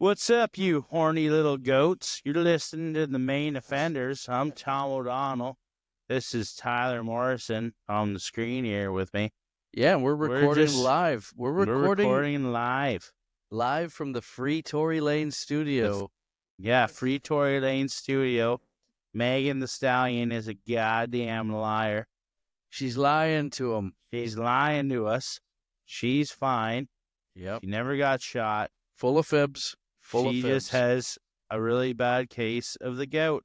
What's up, you horny little goats? You're listening to the Maine Offenders. I'm Tom O'Donnell. This is Tyler Morrison on the screen here with me. Yeah, we're recording live. We're recording live. Live from the Free Tory Lane studio. Free Tory Lane studio. Megan the Stallion is a goddamn liar. She's lying to him. She's lying to us. She's fine. Yep. She never got shot. Full of fibs. She just has a really bad case of the gout.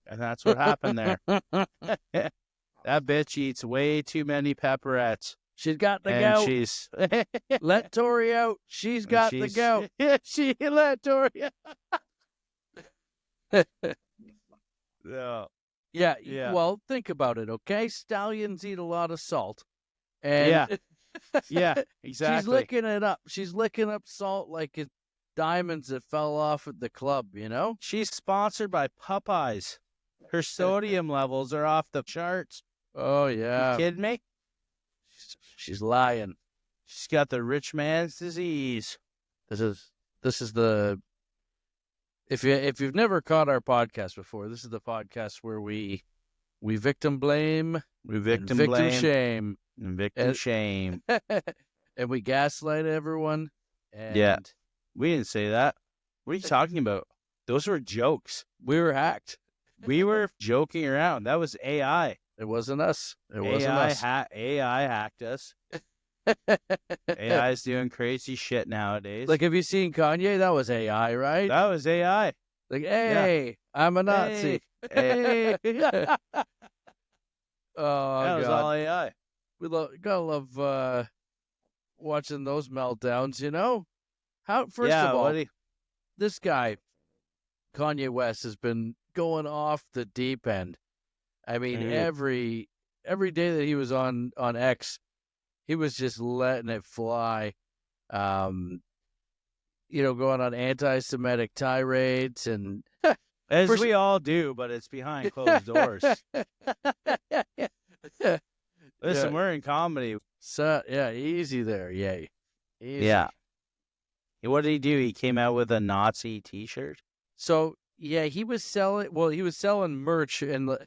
And that's what happened there. That bitch eats way too many pepperettes. She's got the gout. She's let Tori out. She's got the gout. She let Tori out. Yeah. Well, think about it, okay? Stallions eat a lot of salt. And yeah, exactly. She's licking it up. She's licking up salt like it's diamonds that fell off at the club, you know? She's sponsored by Popeyes. Her sodium levels are off the charts. Oh, yeah. You kidding me? She's lying. She's got the rich man's disease. This is the if you've never caught our podcast before, this is the podcast where we victim blame, victim shame, and victim shame, and we gaslight everyone. And we didn't say that. What are you talking about? Those were jokes. We were hacked. We were joking around. That was AI. It wasn't us. AI hacked us. AI is doing crazy shit nowadays. Like, have you seen Kanye? That was AI, right? That was AI. Like, hey, I'm a Nazi. Hey. That Oh, was God. all AI. We gotta love watching those meltdowns, you know? First of all, this guy, Kanye West, has been going off the deep end. I mean, every day that he was on X, he was just letting it fly. Going on anti-Semitic tirades and as we all do, but it's behind closed doors. Listen, we're in comedy. So easy there, yay. Easy. Yeah. What did he do? He came out with a Nazi T-shirt. So he was selling. Well, he was selling merch, and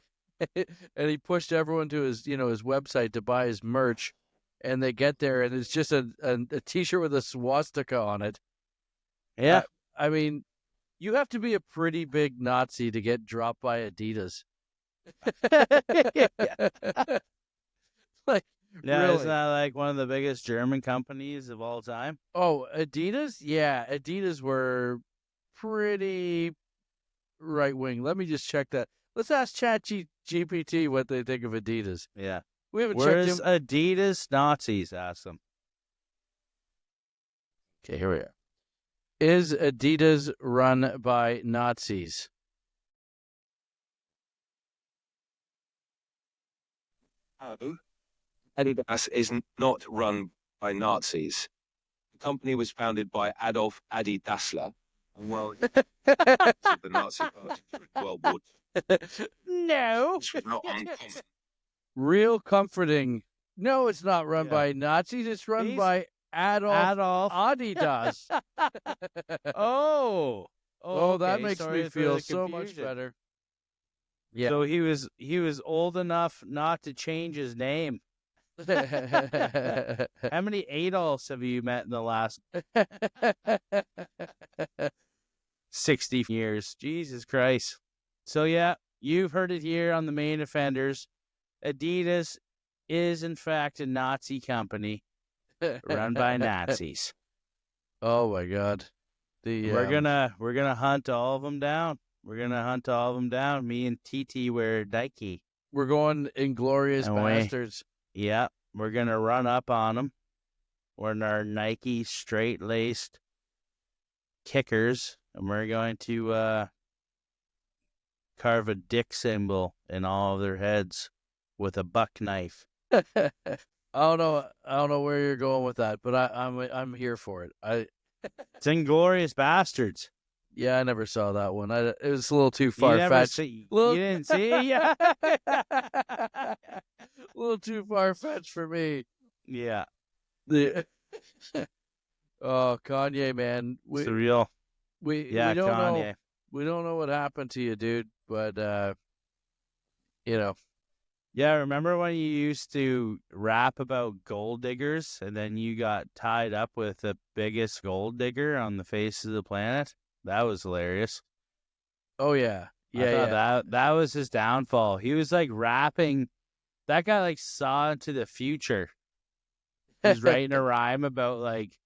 he pushed everyone to his website to buy his merch. And they get there, and it's just a T-shirt with a swastika on it. Yeah, I mean, you have to be a pretty big Nazi to get dropped by Adidas. Really? Isn't that like one of the biggest German companies of all time? Oh, Adidas? Yeah, Adidas were pretty right-wing. Let me just check that. Let's ask ChatGPT what they think of Adidas. Yeah. We haven't Where's Adidas Nazis? Ask them. Okay, here we are. Is Adidas run by Nazis? No. Adidas is not run by Nazis. The company was founded by Adolf Adi Dassler. Well, the Nazi Party during World War II. No. Which was not uncommon. Real comforting. No, it's not run by Nazis. It's run by Adolf Adidas. Okay. That makes me feel so much better. Yeah. So he was old enough not to change his name. How many Adolfs have you met in the last 60 years? Jesus Christ. So you've heard it here on the Maine Offenders. Adidas is in fact a Nazi company run by Nazis. Oh my God. We're gonna hunt all of them down. Me and TT wear Nike. We're going Inglorious Bastards. Yeah, we're gonna run up on them. We're in our Nike straight-laced kickers, and we're going to carve a dick symbol in all of their heads with a buck knife. I don't know where you're going with that, but I'm here for it. It's Inglorious Bastards. Yeah, I never saw that one. It was a little too far-fetched. You didn't see it? Yeah. A little too far-fetched for me. Yeah. Oh, Kanye, man. It's the real. We don't Kanye. know. We don't know what happened to you, dude. But you know. Yeah, remember when you used to rap about gold diggers, and then you got tied up with the biggest gold digger on the face of the planet? That was hilarious. Oh yeah, I thought that was his downfall. He was like rapping. That guy like saw into the future. He's writing a rhyme about like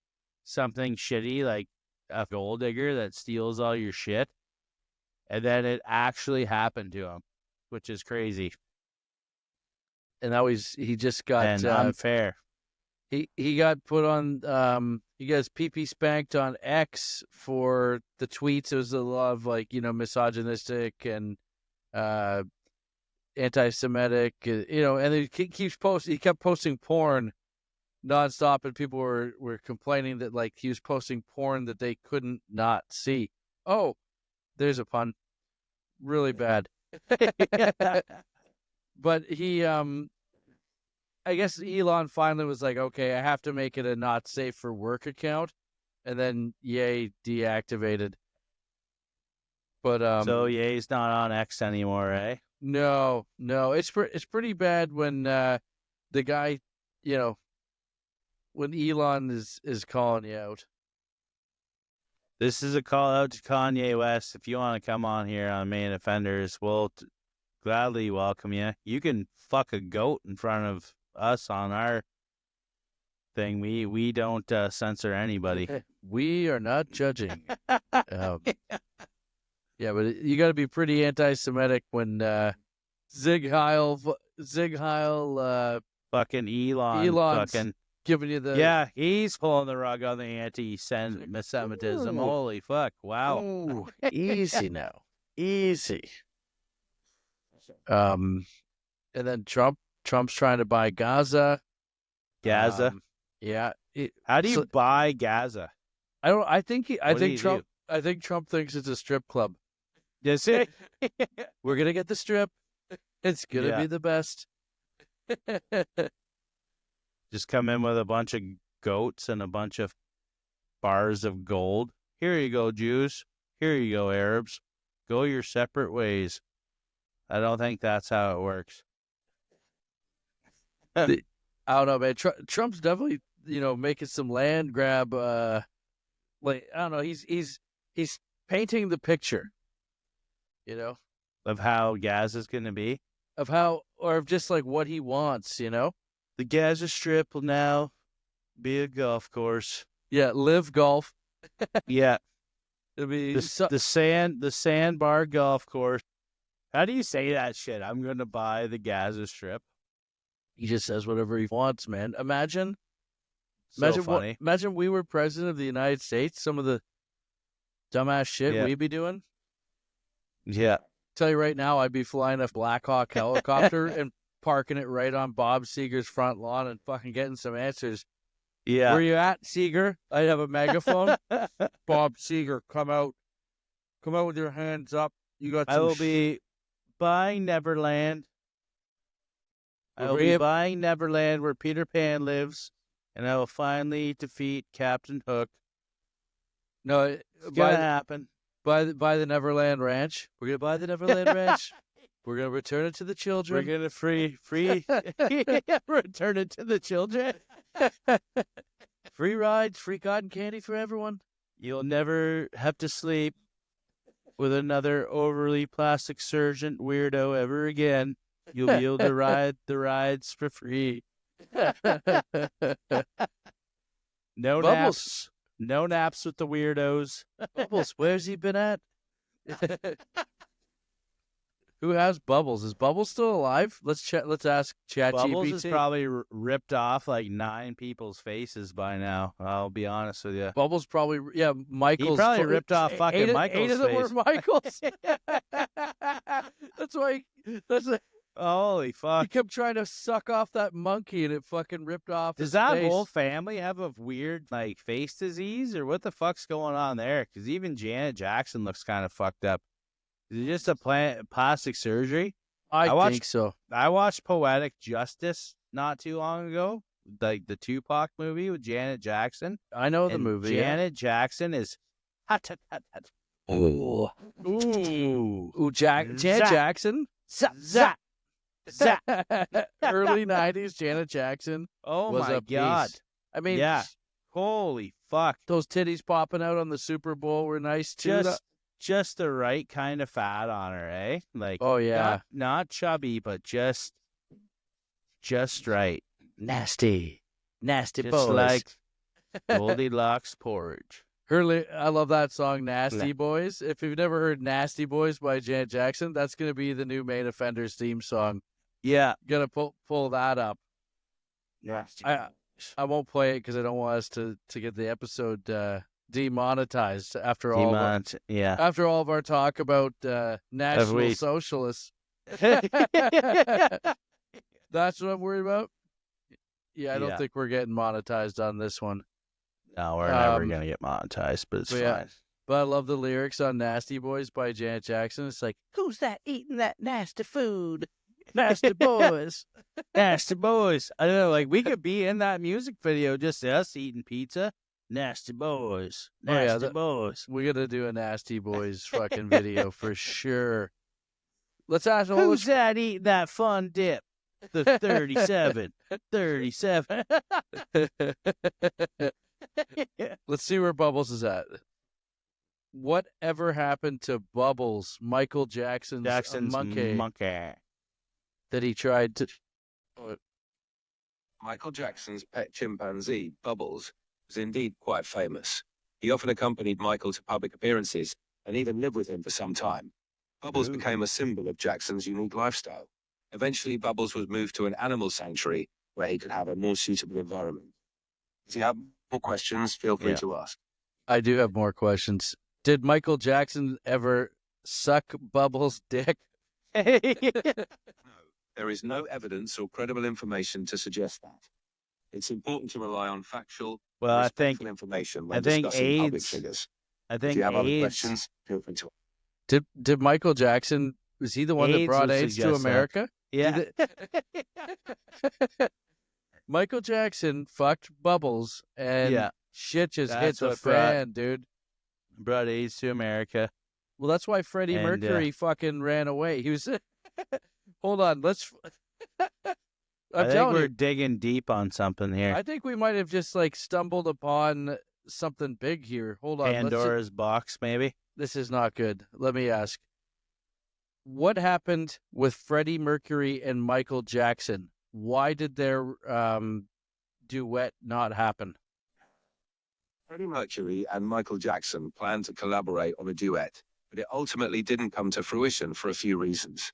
something shitty, like a gold digger that steals all your shit, and then it actually happened to him, which is crazy. And now he just got unfair. He got put on he got his pee spanked on X for the tweets. It was a lot of like, misogynistic and anti-Semitic, and he kept posting porn nonstop, and people were complaining that like he was posting porn that they couldn't not see. Oh, there's a pun. Really bad. But he I guess Elon finally was like, okay, I have to make it a not safe for work account, and then Ye deactivated. But so Ye's not on X anymore, eh? No, it's pretty bad when the guy, when Elon is calling you out. This is a call out to Kanye West. If you want to come on here on Maine Offenders, we'll gladly welcome you. You can fuck a goat in front of us on our thing. We don't censor anybody. We are not judging. Yeah, but you got to be pretty anti-Semitic when Zig Heil fucking Elon's fucking giving you the he's pulling the rug on the anti-Semitism. Holy fuck! Wow. Ooh, easy now, easy. And then Trump's trying to buy Gaza. Yeah. How do you buy Gaza? I think Trump thinks it's a strip club. Is it? We're gonna get the strip. It's gonna be the best. Just come in with a bunch of goats and a bunch of bars of gold. Here you go, Jews. Here you go, Arabs. Go your separate ways. I don't think that's how it works. I don't know, man. Trump's definitely, making some land grab. Like, I don't know. He's painting the picture, of how Gaza's going to be, or just like what he wants, The Gaza Strip will now be a golf course. Yeah, live golf. Yeah, it'll be the sandbar golf course. How do you say that shit? I'm going to buy the Gaza Strip. He just says whatever he wants, man. Imagine funny. Imagine we were president of the United States. Some of the dumbass shit we'd be doing. Yeah. Tell you right now, I'd be flying a Black Hawk helicopter and parking it right on Bob Seger's front lawn and fucking getting some answers. Yeah. Where you at, Seger? I'd have a megaphone. Bob Seger, come out with your hands up. You got. I will be buying Neverland. I will be buying Neverland where Peter Pan lives, and I will finally defeat Captain Hook. No, it's gonna happen. Buy the Neverland Ranch. We're gonna buy the Neverland Ranch. We're gonna return it to the children. We're gonna free return it to the children. Free rides, free cotton candy for everyone. You'll never have to sleep with another overly plastic surgeon weirdo ever again. You'll be able to ride the rides for free. No Bubbles. naps. No naps with the weirdos. Bubbles, where's he been at? Who has Bubbles? Is Bubbles still alive? Let's ask ChatGPT. Bubbles has probably ripped off like 9 people's faces by now. I'll be honest with you. Bubbles probably, Michael's. He probably ripped off fucking Michael's 8 of them face. were Michael's. That's why. Holy fuck! He kept trying to suck off that monkey, and it fucking ripped off. Does his that face. whole family have a weird like face disease, or what the fuck's going on there? Because even Janet Jackson looks kind of fucked up. Is it just a plastic surgery? I think so. I watched Poetic Justice not too long ago, like the Tupac movie with Janet Jackson. I know the movie. Janet Jackson is Ooh. Janet Jackson. Zap. Early 90s Janet Jackson. Oh was my a God. Piece. I mean, yeah. Holy fuck. Those titties popping out on the Super Bowl were nice too. Just the right kind of fat on her, eh? Like, oh yeah, not chubby, but just right. Nasty just boys. Like Goldilocks porridge. I love that song, Nasty Boys. If you've never heard Nasty Boys by Janet Jackson, that's going to be the new Maine Offenders theme song. Yeah. Gonna pull that up. Nasty. I won't play it because I don't want us to get the episode demonetized after all of our talk about National Socialists. That's what I'm worried about. Yeah, I don't think we're getting monetized on this one. No, we're never going to get monetized, but it's fine. Yeah. But I love the lyrics on Nasty Boys by Janet Jackson. It's like, who's that eating that nasty food? Nasty boys. Nasty boys. I don't know, like, we could be in that music video, just us eating pizza. Nasty boys. Nasty boys. We got to do a Nasty Boys fucking video for sure. Let's ask who's that eating that fun dip? The 37. 37. Let's see where Bubbles is at. Whatever happened to Bubbles, Michael Jackson's monkey that he tried to... Michael Jackson's pet chimpanzee, Bubbles, was indeed quite famous. He often accompanied Michael to public appearances and even lived with him for some time. Bubbles became a symbol of Jackson's unique lifestyle. Eventually, Bubbles was moved to an animal sanctuary where he could have a more suitable environment. If you have more questions, feel free to ask. I do have more questions. Did Michael Jackson ever suck Bubbles' dick? No, there is no evidence or credible information to suggest that. It's important to rely on factual, information when discussing public figures. If you have other questions, feel free to ask. Did Michael Jackson, was he the one that brought AIDS to America? Yeah. Michael Jackson fucked Bubbles and shit just hit the fan, dude. Brought AIDS to America. Well, that's why Freddie Mercury fucking ran away. He was... Hold on, let's... I think we're digging deep on something here. I think we might have just stumbled upon something big here. Hold on. Pandora's box, maybe? This is not good. Let me ask. What happened with Freddie Mercury and Michael Jackson? Why did their duet not happen? Freddie Mercury and Michael Jackson planned to collaborate on a duet, but it ultimately didn't come to fruition for a few reasons.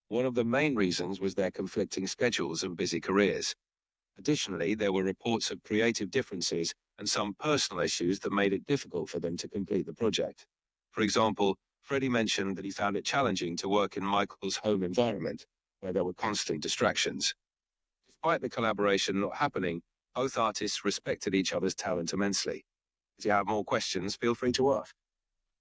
One of the main reasons was their conflicting schedules and busy careers. Additionally, there were reports of creative differences and some personal issues that made it difficult for them to complete the project. For example, Freddie mentioned that he found it challenging to work in Michael's home environment, where there were constant distractions. Despite the collaboration not happening, both artists respected each other's talent immensely. If you have more questions, feel free to ask.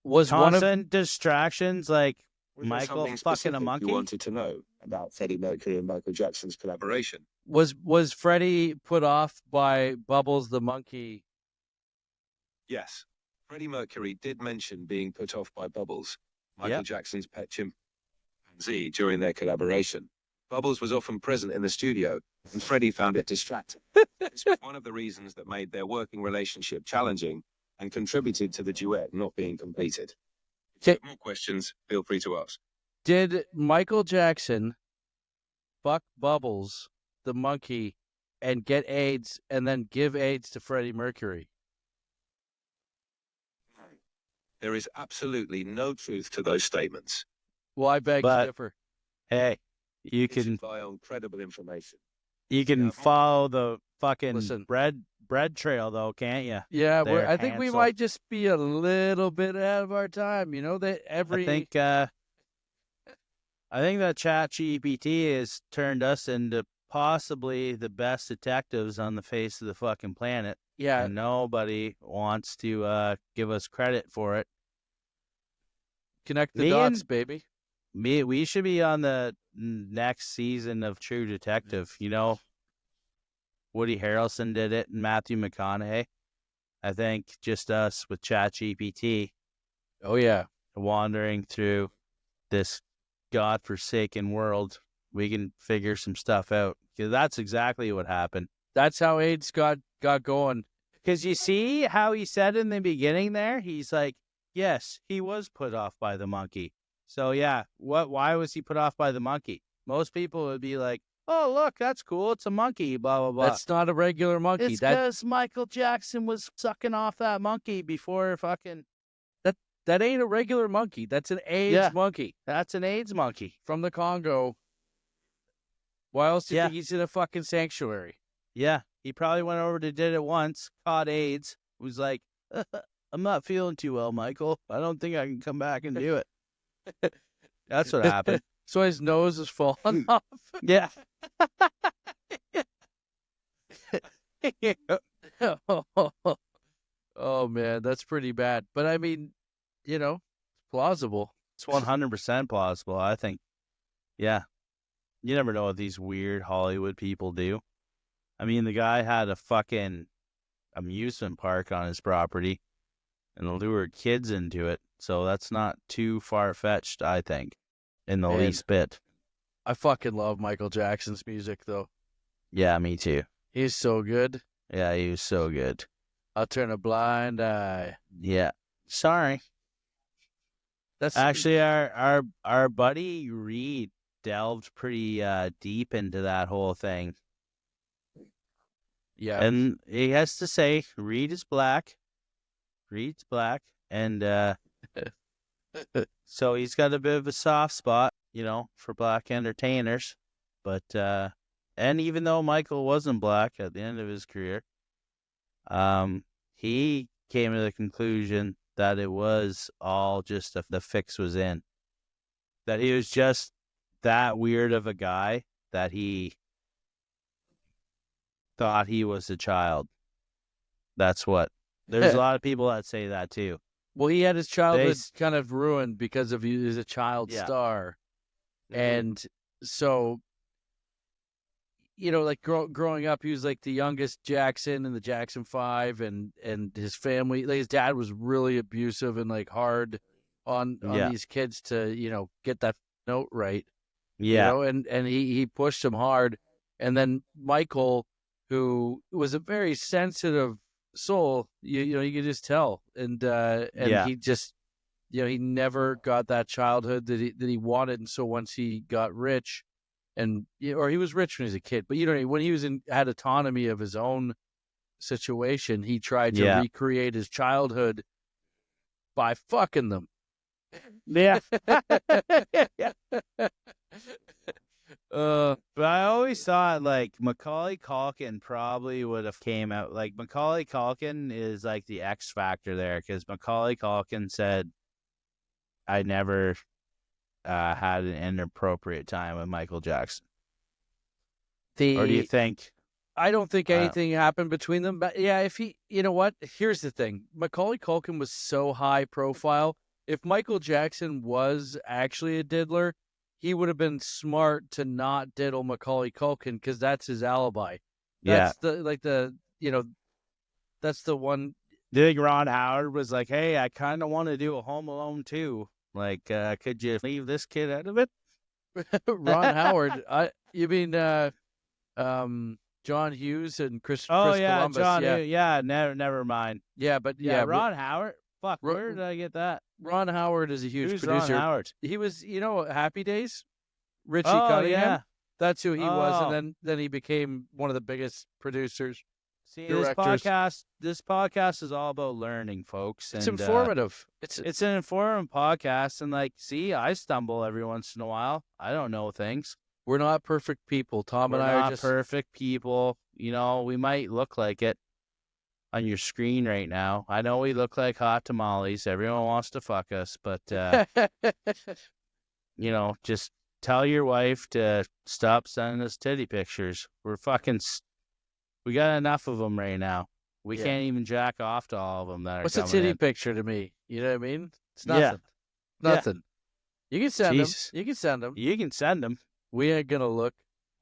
Was constant distractions like Michael fucking a monkey? You wanted to know about Freddie Mercury and Michael Jackson's collaboration? Was Freddie put off by Bubbles the monkey? Yes. Freddie Mercury did mention being put off by Bubbles, Michael Jackson's pet chimpanzee, during their collaboration. Bubbles was often present in the studio, and Freddie found it distracting. This was one of the reasons that made their working relationship challenging and contributed to the duet not being completed. If you have more questions, feel free to ask. Did Michael Jackson fuck Bubbles, the monkey, and get AIDS, and then give AIDS to Freddie Mercury? There is absolutely no truth to those statements. Well, I beg to differ. Hey, you can rely on credible information. You can follow the fucking bread trail, though, can't you? Yeah, I think we might just be a little bit ahead of our time. You know that I think that ChatGPT has turned us into possibly the best detectives on the face of the fucking planet. Yeah, and nobody wants to give us credit for it. Connect the dots, baby. We should be on the next season of True Detective. You know, Woody Harrelson did it and Matthew McConaughey. I think just us with ChatGPT. Oh, yeah. Wandering through this godforsaken world, we can figure some stuff out. Because that's exactly what happened. That's how AIDS got going. Because you see how he said in the beginning there? He's like, yes, he was put off by the monkey. So, yeah, why was he put off by the monkey? Most people would be like, oh, look, that's cool. It's a monkey, blah, blah, blah. That's not a regular monkey. It's because Michael Jackson was sucking off that monkey before fucking... That ain't a regular monkey. That's an AIDS monkey. That's an AIDS monkey. From the Congo. Why else do you think he's in a fucking sanctuary? Yeah. He probably went over to did it once, caught AIDS, was like, I'm not feeling too well, Michael. I don't think I can come back and do it. That's what happened. So his nose is falling off. Yeah. Oh, man, that's pretty bad. But I mean, you know, it's plausible. It's 100% plausible, I think. Yeah. You never know what these weird Hollywood people do. I mean, the guy had a fucking amusement park on his property and lured kids into it. So that's not too far-fetched, I think, in the least bit. I fucking love Michael Jackson's music, though. Yeah, me too. He's so good. Yeah, he was so good. I'll turn a blind eye. Yeah. Sorry. That's actually our buddy Reed delved pretty deep into that whole thing. Yeah. And he has to say, Reed is black. Reed's black. And so he's got a bit of a soft spot, you know, for black entertainers. But, and even though Michael wasn't black at the end of his career, he came to the conclusion that it was all just the fix was in. That he was just that weird of a guy that he thought he was a child. That's what. There's a lot of people that say that too. Well, he had his childhood kind of ruined because of he was a child star. Mm-hmm. And so, you know, like growing up, he was like the youngest Jackson in the Jackson 5, and his family, like his dad was really abusive and like hard on these kids to, you know, get that note right. Yeah. You know, and he pushed him hard. And then Michael, who was a very sensitive soul, you know, you could just tell. And he just, you know, he never got that childhood that he wanted. And so once he got rich, or he was rich when he was a kid, but you know, when he had autonomy of his own situation, he tried to recreate his childhood by fucking them. Yeah. But I always thought like Macaulay Culkin probably would have came out. Like Macaulay Culkin is like the X factor there, because Macaulay Culkin said, I never had an inappropriate time with Michael Jackson. Or do you think? I don't think anything happened between them. But yeah, if you know what? Here's the thing. Macaulay Culkin was so high profile. If Michael Jackson was actually a diddler, he would have been smart to not diddle Macaulay Culkin, because that's his alibi. That's that's the one. Do you think Ron Howard was like, hey, I kind of want to do a Home Alone 2. Like, could you leave this kid out of it? Ron Howard. You mean John Hughes and Chris Columbus? John. Yeah, never mind. Yeah, but Ron Howard. Fuck, where did I get that? Ron Howard is a huge producer. Ron Howard? He was, you know, Happy Days. Richie Cunningham. Yeah. That's who he was, and then he became one of the biggest producers. See, this podcast is all about learning, folks. It's informative. It's an informative podcast, and like, see, I stumble every once in a while. I don't know things. We're not perfect people. Tom and I are just perfect people. You know, we might look like it on your screen right now. I know we look like hot tamales. Everyone wants to fuck us, but you know, just tell your wife to stop sending us titty pictures. We got enough of them right now. We can't even jack off to all of them that are What's a titty picture to me? You know what I mean? It's nothing. Yeah. Nothing. You can send them. You can send them. You can send them. We ain't gonna look.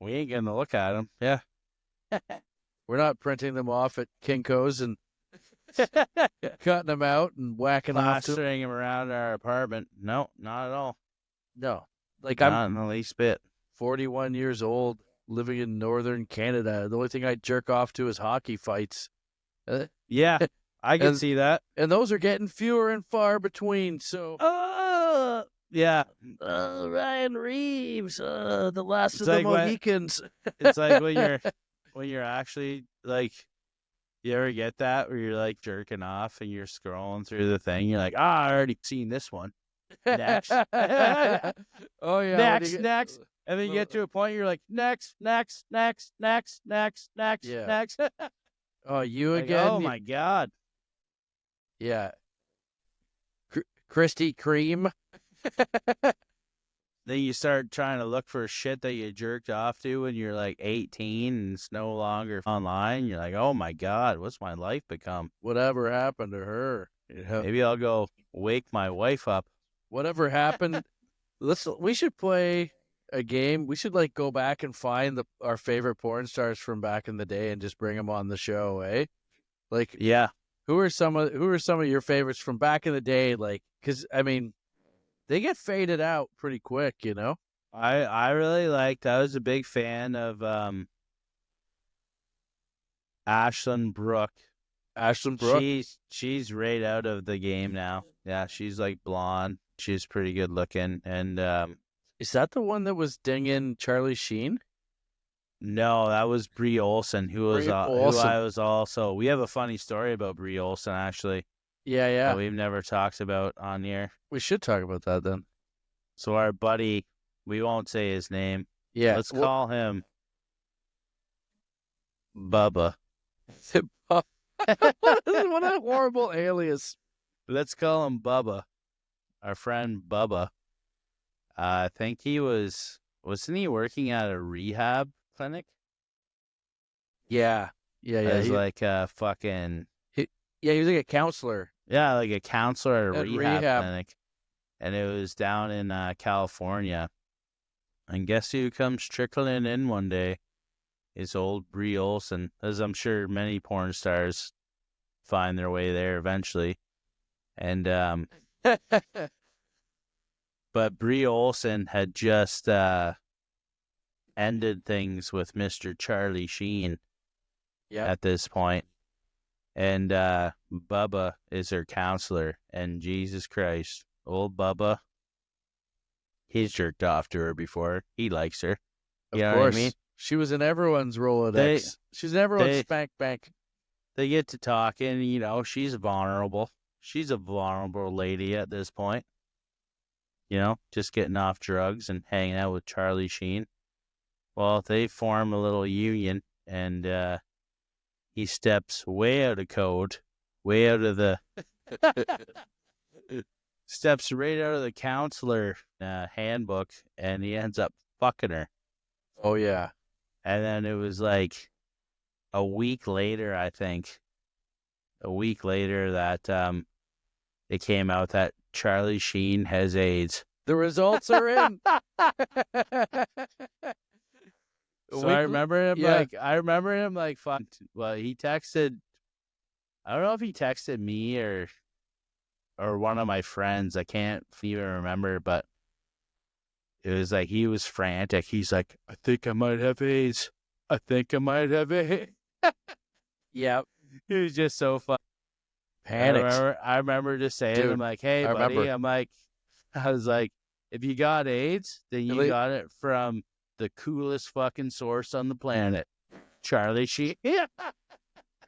We ain't gonna look at them. Yeah. We're not printing them off at Kinko's and cutting him out and whacking off to plastering him around our apartment. No, not at all. No. Like, not in the least bit. 41 years old, living in northern Canada. The only thing I jerk off to is hockey fights. Yeah, I can see that. And those are getting fewer and far between, so... yeah. Ryan Reeves, the last of the Mohicans. It's like when you're actually, like, you ever get that where you're, like, jerking off and you're scrolling through the thing, you're like, I already seen this one. Next. Oh, yeah. Next. And then you get to a point, you're like, next. Yeah. Next. Oh, you like, again? Oh, my God. Yeah. Krispy Kreme. Then you start trying to look for shit that you jerked off to when you're like 18 and it's no longer online. You're like, oh my God, what's my life become? Whatever happened to her? Maybe I'll go wake my wife up. Whatever happened? We should play a game. We should like go back and find our favorite porn stars from back in the day and just bring them on the show, eh? Like, yeah. Who are some of your favorites from back in the day? Like, because I mean, they get faded out pretty quick, you know. I really liked. I was a big fan of Ashlyn Brooke. Ashlyn Brooke. She's right out of the game now. Yeah, she's like blonde. She's pretty good looking. And is that the one that was dinging Charlie Sheen? No, that was Bree Olson, who I was also. We have a funny story about Bree Olson, actually. Yeah. That we've never talked about on here. We should talk about that then. So our buddy, we won't say his name. Yeah. Let's call him Bubba. What a horrible alias. Let's call him Bubba. Our friend Bubba. I think wasn't he working at a rehab clinic? Yeah. As like a fucking... he was like a counselor. Yeah, like a counselor at a rehab clinic. And it was down in California. And guess who comes trickling in one day? Is old Bree Olson, as I'm sure many porn stars find their way there eventually. And but Bree Olson had just ended things with Mr. Charlie Sheen at this point. And Bubba is her counselor. And Jesus Christ, old Bubba, he's jerked off to her before. He likes her. You know what I mean? She was in everyone's Rolodex. She's in everyone's spank bank. They get to talking, you know, she's vulnerable. She's a vulnerable lady at this point. You know, just getting off drugs and hanging out with Charlie Sheen. Well, they form a little union, and he steps way out of code, way out of the... steps right out of the counselor handbook, and he ends up fucking her. Oh, yeah. And then it was like a week later, I think. That it came out that Charlie Sheen has AIDS. The results are in. So I remember him like, fuck. Well, he texted, I don't know if he texted me or one of my friends. I can't even remember, but it was like, he was frantic. He's like, I think I might have AIDS. Yeah. He was just so fun. Panicked. I remember just saying, I'm like, hey, buddy. I was like, if you got AIDS, then you got it from the coolest fucking source on the planet, Charlie Sheen.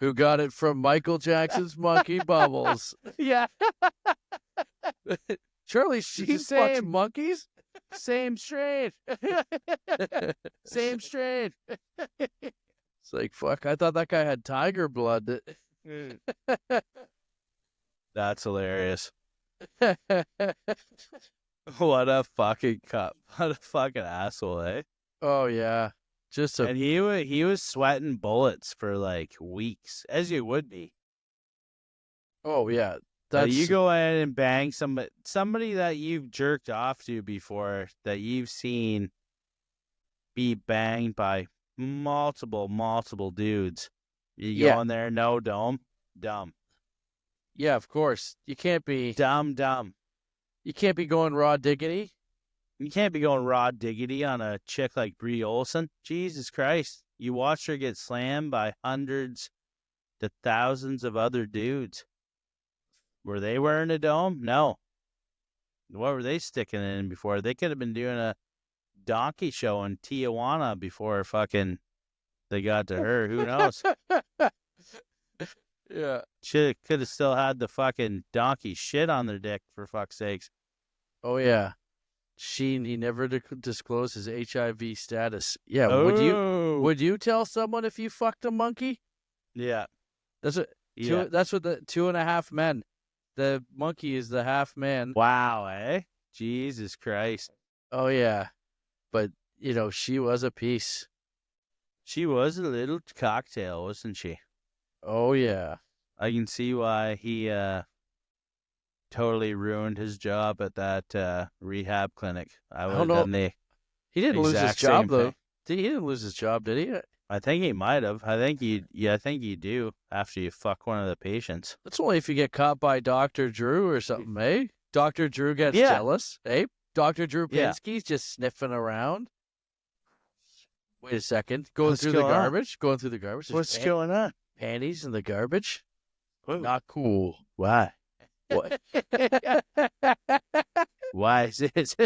Who got it from Michael Jackson's Monkey Bubbles. Yeah. Charlie Sheen fucks monkeys? Same strain. Same strain. It's like, fuck, I thought that guy had tiger blood. That's hilarious. What a fucking cup. What a fucking asshole, eh? Oh, yeah. And he was sweating bullets for like weeks, as you would be. Oh, yeah. You go in and bang somebody that you've jerked off to before, that you've seen be banged by multiple dudes. You go in there, no dumb. Yeah, of course. You can't be dumb. You can't be going raw diggity. You can't be going raw diggity on a chick like Bree Olson. Jesus Christ. You watched her get slammed by hundreds to thousands of other dudes. Were they wearing a dome? No. What were they sticking in before? They could have been doing a donkey show in Tijuana before fucking they got to her. Who knows? Yeah. Could have still had the fucking donkey shit on their dick, for fuck's sakes. Oh, yeah. Sheen, he never disclosed his HIV status. Yeah. Oh. Would you tell someone if you fucked a monkey? Yeah. That's what the 2.5 men. The monkey is the half man. Wow, eh? Jesus Christ. Oh, yeah. But, she was a piece. She was a little cocktail, wasn't she? Oh, yeah. I can see why he totally ruined his job at that rehab clinic. I would have done the He didn't lose his job, though. thing. He didn't lose his job, did he? I think he might have. I think you do after you fuck one of the patients. That's only if you get caught by Dr. Drew or something, eh? Dr. Drew gets jealous, eh? Dr. Drew Pinsky's just sniffing around. Wait a second. Going through the garbage. What's going on? Panties in the garbage? Whoa. Not cool. Why? What? Why is this?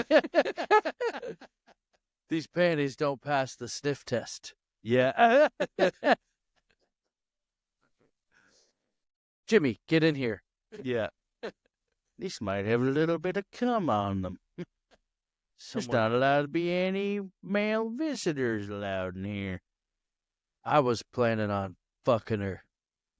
These panties don't pass the sniff test. Yeah. Jimmy, get in here. Yeah. These might have a little bit of cum on them. There's not allowed to be any male visitors allowed in here. I was planning on fucking her.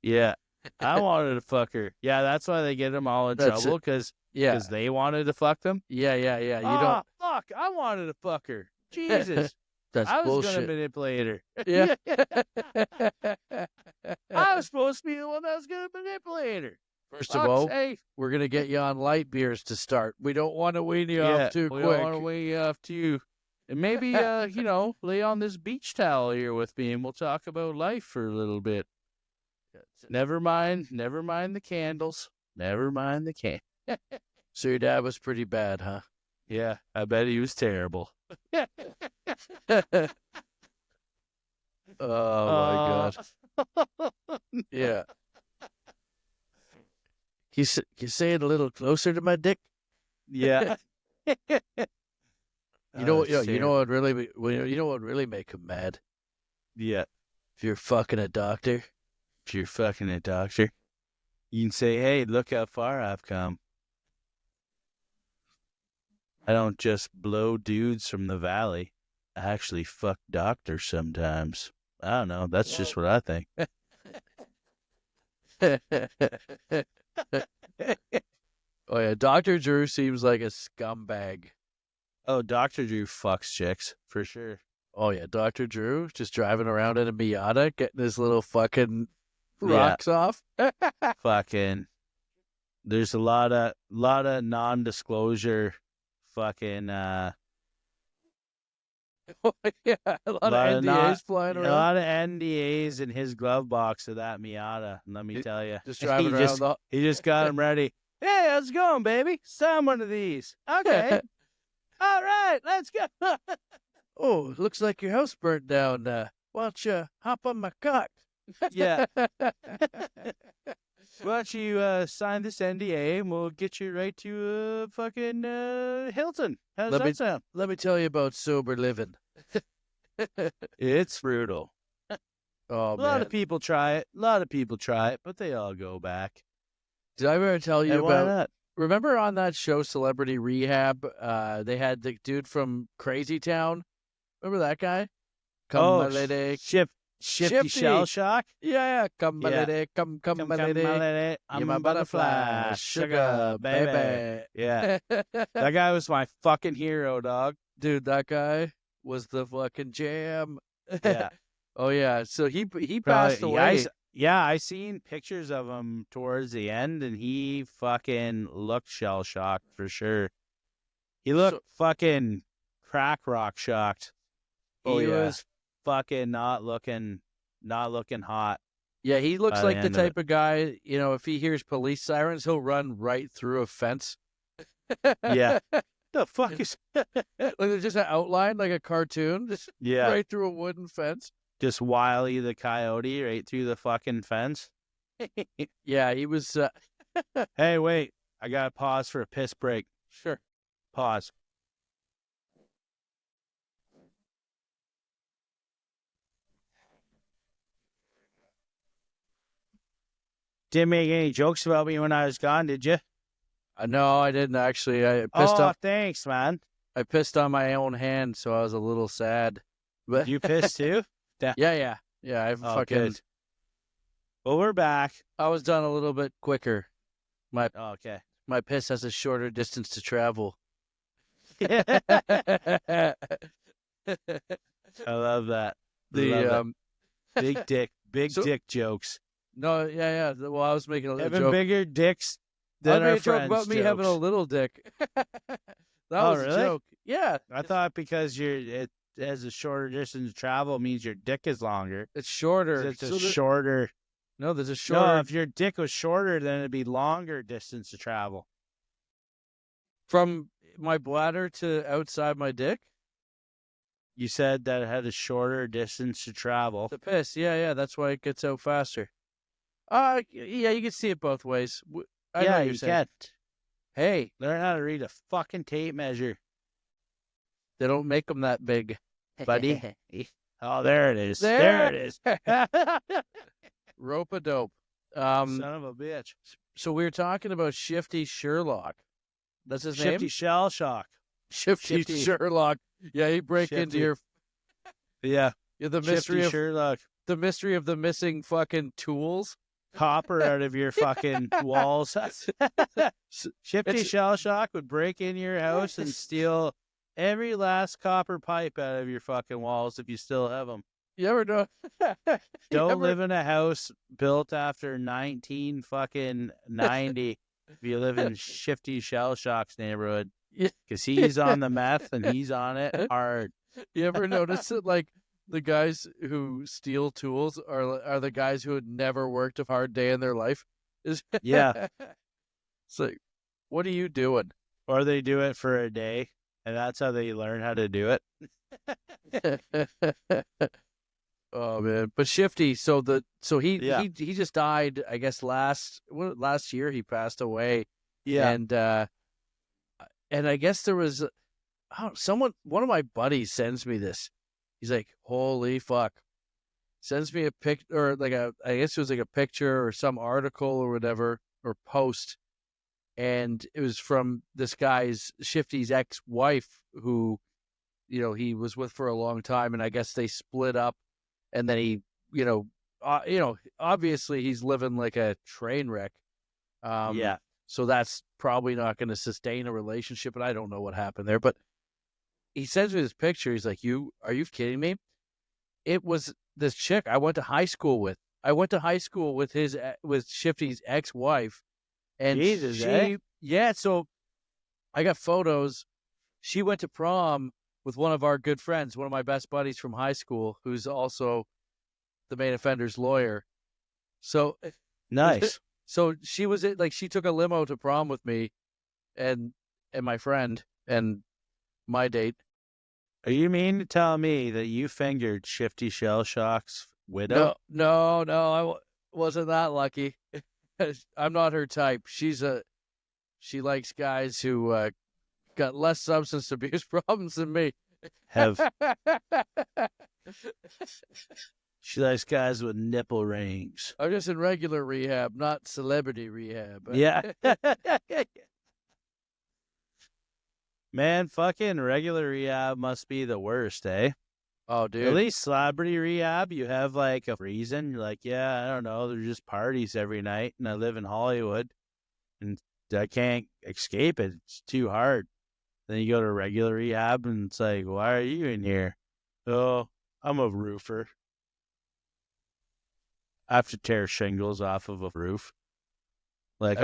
Yeah. I wanted to fuck her. Yeah, that's why they get them all in trouble, because they wanted to fuck them. Yeah. You don't. Fuck, I wanted to fuck her. Jesus. That's I was bullshit. going to manipulate her. Yeah. I was supposed to be the one that was going to manipulate her. First of all, we're going to get you on light beers to start. We don't want to wean you off too quick. We don't want to wean you off too. And maybe, lay on this beach towel here with me and we'll talk about life for a little bit. Never mind the candles. Never mind the can. So your dad was pretty bad, huh? Yeah, I bet he was terrible. Oh, my God. Yeah. You say it a little closer to my dick? Yeah. You know what would really make him mad? Yeah. If you're fucking a doctor. If you're fucking a doctor, you can say, hey, look how far I've come. I don't just blow dudes from the valley. I actually fuck doctors sometimes. I don't know. That's just what I think. Oh, yeah. Dr. Drew seems like a scumbag. Oh, Dr. Drew fucks chicks, for sure. Oh, yeah. Dr. Drew just driving around in a Miata, getting his little fucking rocks off. Fucking. There's a lot of non-disclosure fucking a lot of NDAs flying around. A lot of NDAs in his glove box of that Miata. Let me tell you, just driving around. He just got him ready. Hey, how's it going, baby? Sign one of these. Okay. All right, let's go. Oh, looks like your house burnt down. Why don't you hop on my cock? Yeah. Why don't you sign this NDA and we'll get you right to fucking Hilton. How's that sound? Let me tell you about sober living. It's brutal. Oh, man. A lot of people try it, but they all go back. Did I ever tell you about... Why not? Remember on that show, Celebrity Rehab, they had the dude from Crazy Town? Remember that guy? Shifty Shellshock? Yeah. Come, my lady. Come, my lady. I'm a butterfly. Sugar, baby. Yeah. That guy was my fucking hero, dog. Dude, that guy was the fucking jam. Yeah. Oh, yeah. So he passed away. I seen pictures of him towards the end, and he fucking looked shell-shocked for sure. He looked fucking crack rock shocked. He was fucking not looking hot. Yeah, he looks like the type of guy, if he hears police sirens, he'll run right through a fence. Yeah. The fuck is like just an outline, like a cartoon, just right through a wooden fence. Just Wile E. the Coyote right through the fucking fence. Yeah, he was. Hey, wait! I gotta pause for a piss break. Sure. Pause. Didn't make any jokes about me when I was gone, did you? No, I didn't actually. I pissed off. Thanks, man. I pissed on my own hand, so I was a little sad. But you pissed too? Yeah. I fucking. Good. Well, we're back. I was done a little bit quicker. Okay. My piss has a shorter distance to travel. I love that. Big dick jokes. No, yeah. Well, I was making a having joke. Bigger dicks than our friends. Joke about me having a little dick. That was really? a joke. Yeah. I thought because it has a shorter distance to travel means your dick is longer. It's shorter. It's shorter. No, there's a shorter. No, if your dick was shorter, then it'd be longer distance to travel. From my bladder to outside my dick? You said that it had a shorter distance to travel. The piss, yeah. That's why it gets out faster. Yeah, you can see it both ways. I know you can. Hey, learn how to read a fucking tape measure. They don't make them that big, buddy. Oh, there it is. There it is. Rope-a-dope. Son of a bitch. So we were talking about Shifty Sherlock. That's his name? Shifty Shellshock. Shifty Sherlock. Yeah, he break into your... Yeah. The mystery of Sherlock. The mystery of the missing fucking tools. Copper out of your fucking walls. Shifty Shellshock would break in your house and steal every last copper pipe out of your fucking walls if you still have them. You ever know? Don't live in a house built after 1990 if you live in Shifty Shellshock's neighborhood. Because he's on the meth and he's on it hard. You ever notice that, like, the guys who steal tools are the guys who had never worked a hard day in their life? Yeah. It's like, what are you doing? Or they do it for a day, and that's how they learn how to do it. Oh man, but Shifty. So he just died. I guess last year he passed away. Yeah, and I guess there was one of my buddies sends me this. He's like, holy fuck. Sends me a pic or I guess it was like a picture or some article or whatever or post. And it was from this guy's Shifty's ex-wife who, he was with for a long time. And I guess they split up and then he, obviously he's living like a train wreck. Yeah. So that's probably not going to sustain a relationship. And I don't know what happened there, but he sends me this picture. He's like, are you kidding me? It was this chick I went to high school with. I went to high school with Shifty's ex-wife. And Jesus, yeah, so I got photos. She went to prom with one of our good friends, one of my best buddies from high school, who's also the Maine Offenders lawyer. So nice. So she was she took a limo to prom with me and my friend and my date. Are you mean to tell me that you fingered Shifty Shellshock's widow? No, I wasn't that lucky. I'm not her type. She likes guys who got less substance abuse problems than me. She likes guys with nipple rings. I'm just in regular rehab, not celebrity rehab. Yeah. Man, fucking regular rehab must be the worst, eh? Oh, dude. At least celebrity rehab, you have like a reason. You're like, yeah, I don't know. There's just parties every night, and I live in Hollywood, and I can't escape it. It's too hard. Then you go to regular rehab, and it's like, why are you in here? Oh, I'm a roofer. I have to tear shingles off of a roof. Like,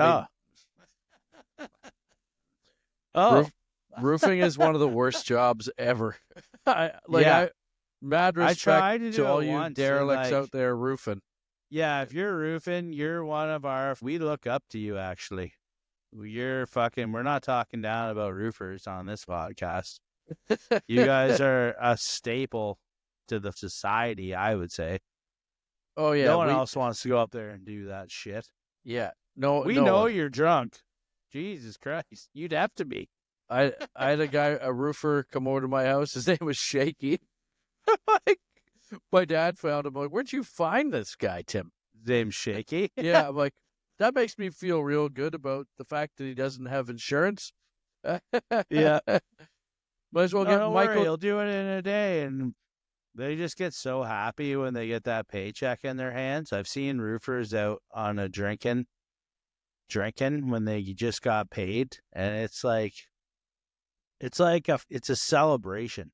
roofing is one of the worst jobs ever. Mad respect to all you derelicts out there roofing. Yeah, if you're roofing, you're one of our. We look up to you. Actually, we're not talking down about roofers on this podcast. You guys are a staple to the society, I would say. Oh yeah, no one else wants to go up there and do that shit. Yeah, we know you're drunk. Jesus Christ, you'd have to be. I had a roofer come over to my house. His name was Shaky. My dad found him. I'm like, where'd you find this guy, Tim? His name's Shaky. Yeah, I'm like, that makes me feel real good about the fact that he doesn't have insurance. Yeah, might as well get Michael. He'll do it in a day, and they just get so happy when they get that paycheck in their hands. I've seen roofers out on a drinking when they just got paid, and it's a celebration.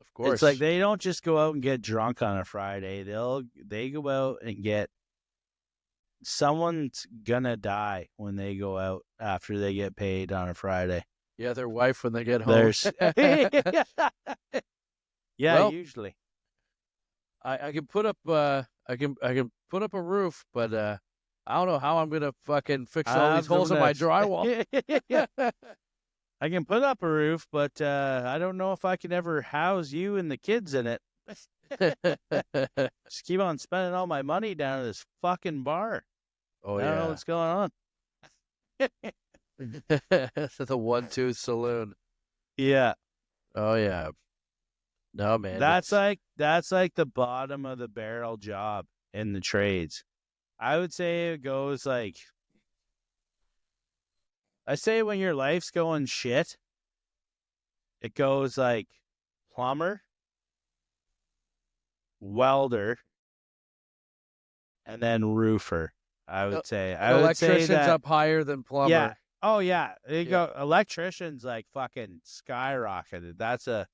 Of course. It's like they don't just go out and get drunk on a Friday. They go out and get someone's gonna die when they go out after they get paid on a Friday. Yeah, their wife when they get home. Yeah, well, usually. I can put up I can put up a roof, but I don't know how I'm gonna fucking fix all these holes in my drywall. I can put up a roof, but I don't know if I can ever house you and the kids in it. Just keep on spending all my money down at this fucking bar. Oh, I don't know what's going on. The 1-2 saloon. Yeah. Oh yeah. No, man. That's like the bottom of the barrel job in the trades. I would say it goes like, I say when your life's going shit, it goes like plumber, welder, and then roofer. I would say. Electrician's up higher than plumber. Yeah. Oh yeah. Go electrician's like fucking skyrocketed. That's a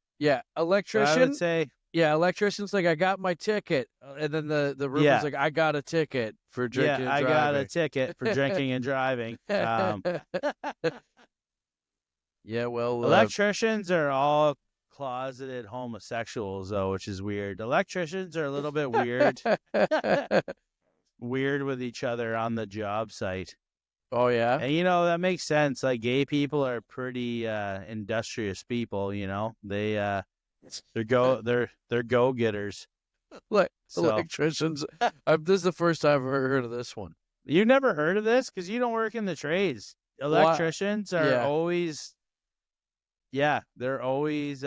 electrician. I would say. Yeah, electrician's like, I got my ticket, and then the roofer's like, I got a ticket for drinking. Yeah, and driving. I got a ticket for drinking and driving. Yeah, well, electricians are all closeted homosexuals, though, which is weird. Electricians are a little bit weird, weird with each other on the job site. Oh yeah, and that makes sense. Like gay people are pretty industrious people. They're go-getters. Like electricians. This is the first time I've ever heard of this one. You never heard of this because you don't work in the trades. Electricians are always, they're always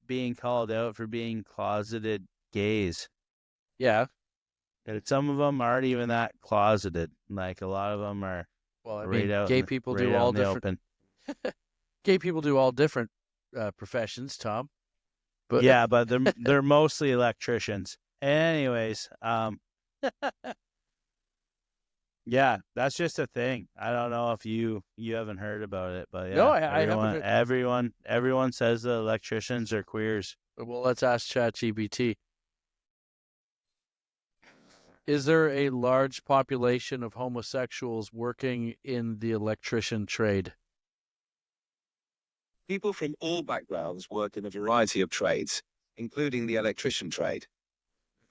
being called out for being closeted gays. Yeah, and some of them aren't even that closeted. Like a lot of them are. Well, I mean, gay people do all different. Gay people do all different professions, Tom. But but they're mostly electricians. Anyways, that's just a thing. I don't know if you haven't heard about it, but no, I haven't. Everyone says the electricians are queers. Well, let's ask ChatGPT. Is there a large population of homosexuals working in the electrician trade? People from all backgrounds work in a variety of trades, including the electrician trade.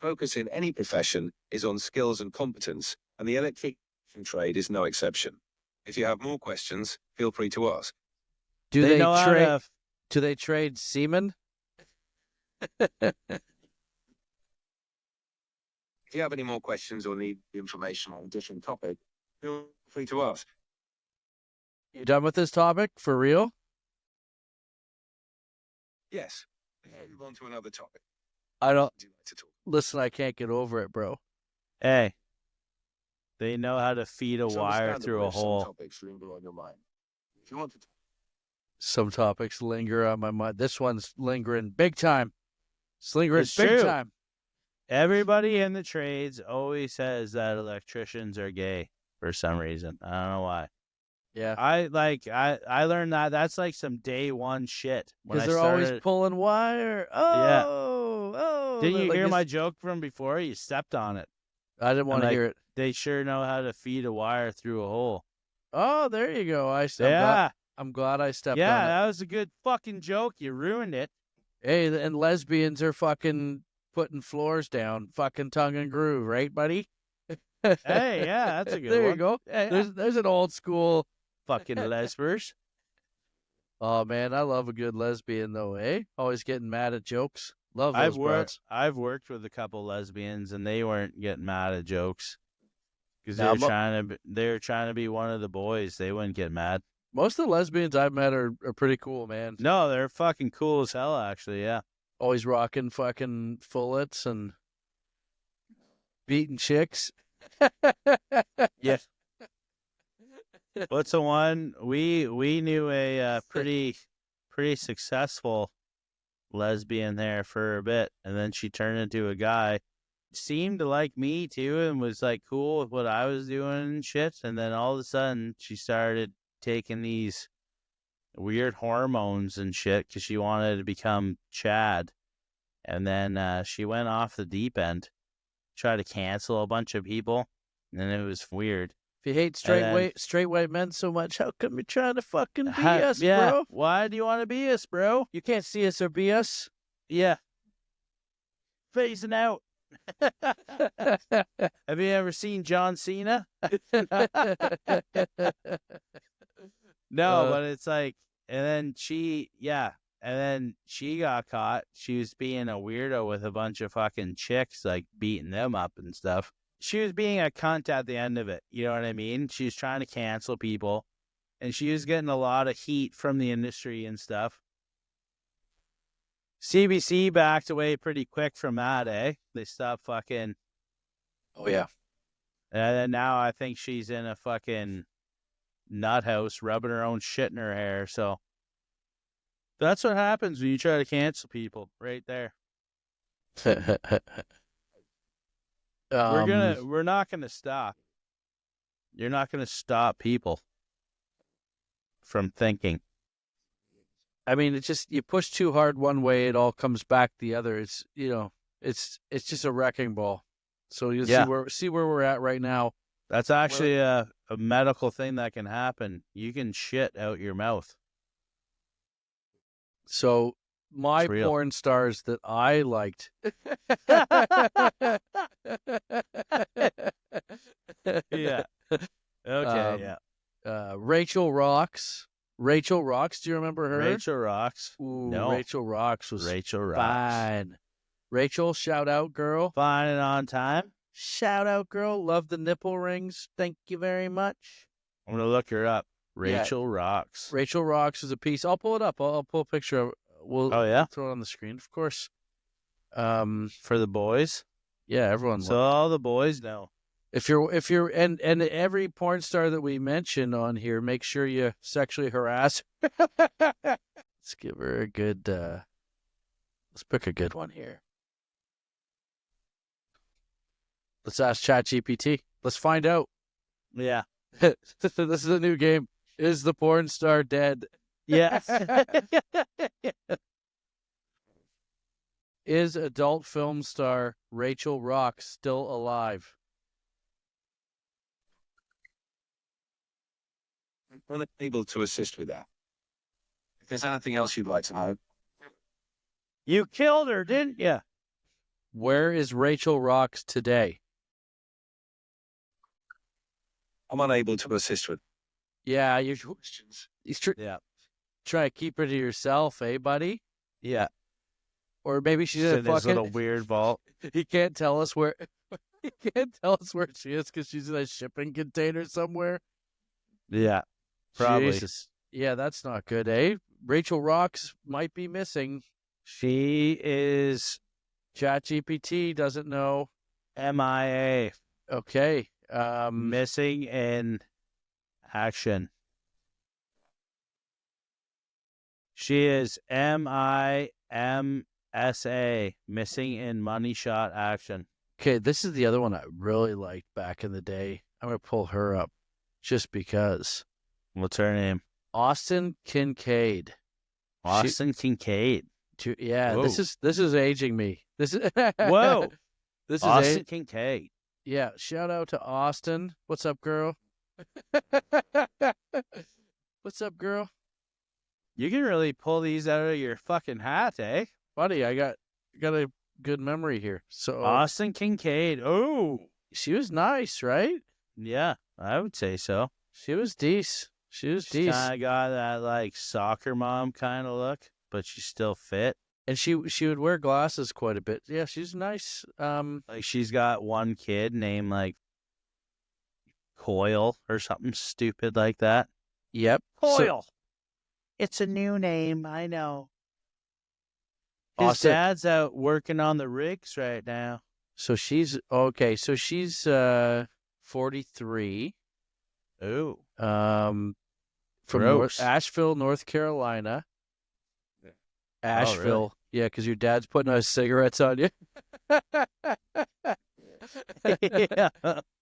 Focus in any profession is on skills and competence, and the electrician trade is no exception. If you have more questions, feel free to ask. Do they trade semen? If you have any more questions or need information on a different topic, feel free to ask. You done with this topic for real? Yes. Move on to another topic. I don't. Listen, I can't get over it, bro. Hey, they know how to feed a wire through a hole. Some topics linger on your mind. If you want to. Some topics linger on my mind. This one's lingering big time. It's lingering big time. Everybody in the trades always says that electricians are gay for some reason. I don't know why. Yeah. I learned that. That's like some day one shit. Because they're always pulling wire. Oh. Didn't you hear my joke from before? You stepped on it. I didn't want to hear it. They sure know how to feed a wire through a hole. Oh, there you go. I'm glad I stepped on it. Yeah, that was a good fucking joke. You ruined it. Hey, and lesbians are fucking putting floors down, fucking tongue and groove, right, buddy? Hey, yeah, that's a good one. There you go. Yeah. There's an old school fucking lesbians. Oh man, I love a good lesbian though, eh? Always getting mad at jokes. Love those broads. I've worked with a couple lesbians, and they weren't getting mad at jokes because they were trying to be one of the boys. They wouldn't get mad. Most of the lesbians I've met are pretty cool, man. No, they're fucking cool as hell, actually. Yeah, always rocking fucking fullets and beating chicks. Yeah. What's the one we knew a pretty successful lesbian there for a bit, and then she turned into a guy. Seemed to like me too, and was like cool with what I was doing and shit. And then all of a sudden, she started taking these weird hormones and shit because she wanted to become Chad. And then she went off the deep end, tried to cancel a bunch of people, and it was weird. If you hate straight white men so much, how come you're trying to fucking be us, bro? Why do you want to be us, bro? You can't see us or be us. Yeah. Phasing out. Have you ever seen John Cena? No, but it's like, and then she got caught. She was being a weirdo with a bunch of fucking chicks, like beating them up and stuff. She was being a cunt at the end of it. You know what I mean? She was trying to cancel people, and she was getting a lot of heat from the industry and stuff. CBC backed away pretty quick from that, eh? They stopped fucking. Oh, yeah. And then now I think she's in a fucking nut house rubbing her own shit in her hair. So that's what happens when you try to cancel people right there. We're not gonna stop. You're not gonna stop people from thinking. I mean, it's just you push too hard one way, it all comes back the other. It's it's just a wrecking ball. So you see where we're at right now. That's actually a medical thing that can happen. You can shit out your mouth. So my porn stars that I liked. Yeah. Okay, Rachel Rocks. Rachel Rocks, do you remember her? Rachel Rocks. Ooh, no. Rachel Rocks was Rachel fine. Rachel, shout out, girl. Fine and on time. Shout out, girl. Love the nipple rings. Thank you very much. I'm going to look her up. Rachel Rocks. Rachel Rocks is a piece. I'll pull it up. I'll pull a picture of it. We'll throw it on the screen, of course. For the boys? Yeah, everyone. So all the boys know. If you're and every porn star that we mention on here, make sure you sexually harass. Let's give her a good. Let's pick a good one here. Let's ask ChatGPT. Let's find out. Yeah. This is a new game. Is the porn star dead? Yeah. Is adult film star Rachel Rocks still alive? I'm unable to assist with that. If there's anything else you'd like to know. You killed her, didn't you? Where is Rachel Rocks today? I'm unable to assist with. Yeah, your questions. Try to keep her to yourself, eh, buddy? Yeah. Or maybe she's in a fucking little weird vault. He can't tell us where. He can't tell us where she is because she's in a shipping container somewhere. Yeah, probably. Jesus. Yeah, that's not good, eh? Rachel Rocks might be missing. She is. ChatGPT doesn't know. MIA. Okay. Missing in action. She is MIMSA. Missing in money shot action. Okay, this is the other one I really liked back in the day. I'm going to pull her up just because. What's her name? Austin Kincaid. Kincaid. Yeah, whoa. This is aging me. This is whoa. This is Austin Kincaid. Yeah, shout out to Austin. What's up, girl? What's up, girl? You can really pull these out of your fucking hat, eh? Buddy, I got a good memory here. So Austin Kincaid. Oh, she was nice, right? Yeah, I would say so. She was decent. She's kind of got that like soccer mom kind of look, but she's still fit. And she would wear glasses quite a bit. Yeah, she's nice. Like she's got one kid named like Coyle or something stupid like that. Yep. Coyle. It's a new name, I know. His dad's out working on the rigs right now. So she's 43. Oh. From Asheville, North Carolina. Asheville. Oh, really? Yeah, because your dad's putting out cigarettes on you. Yeah.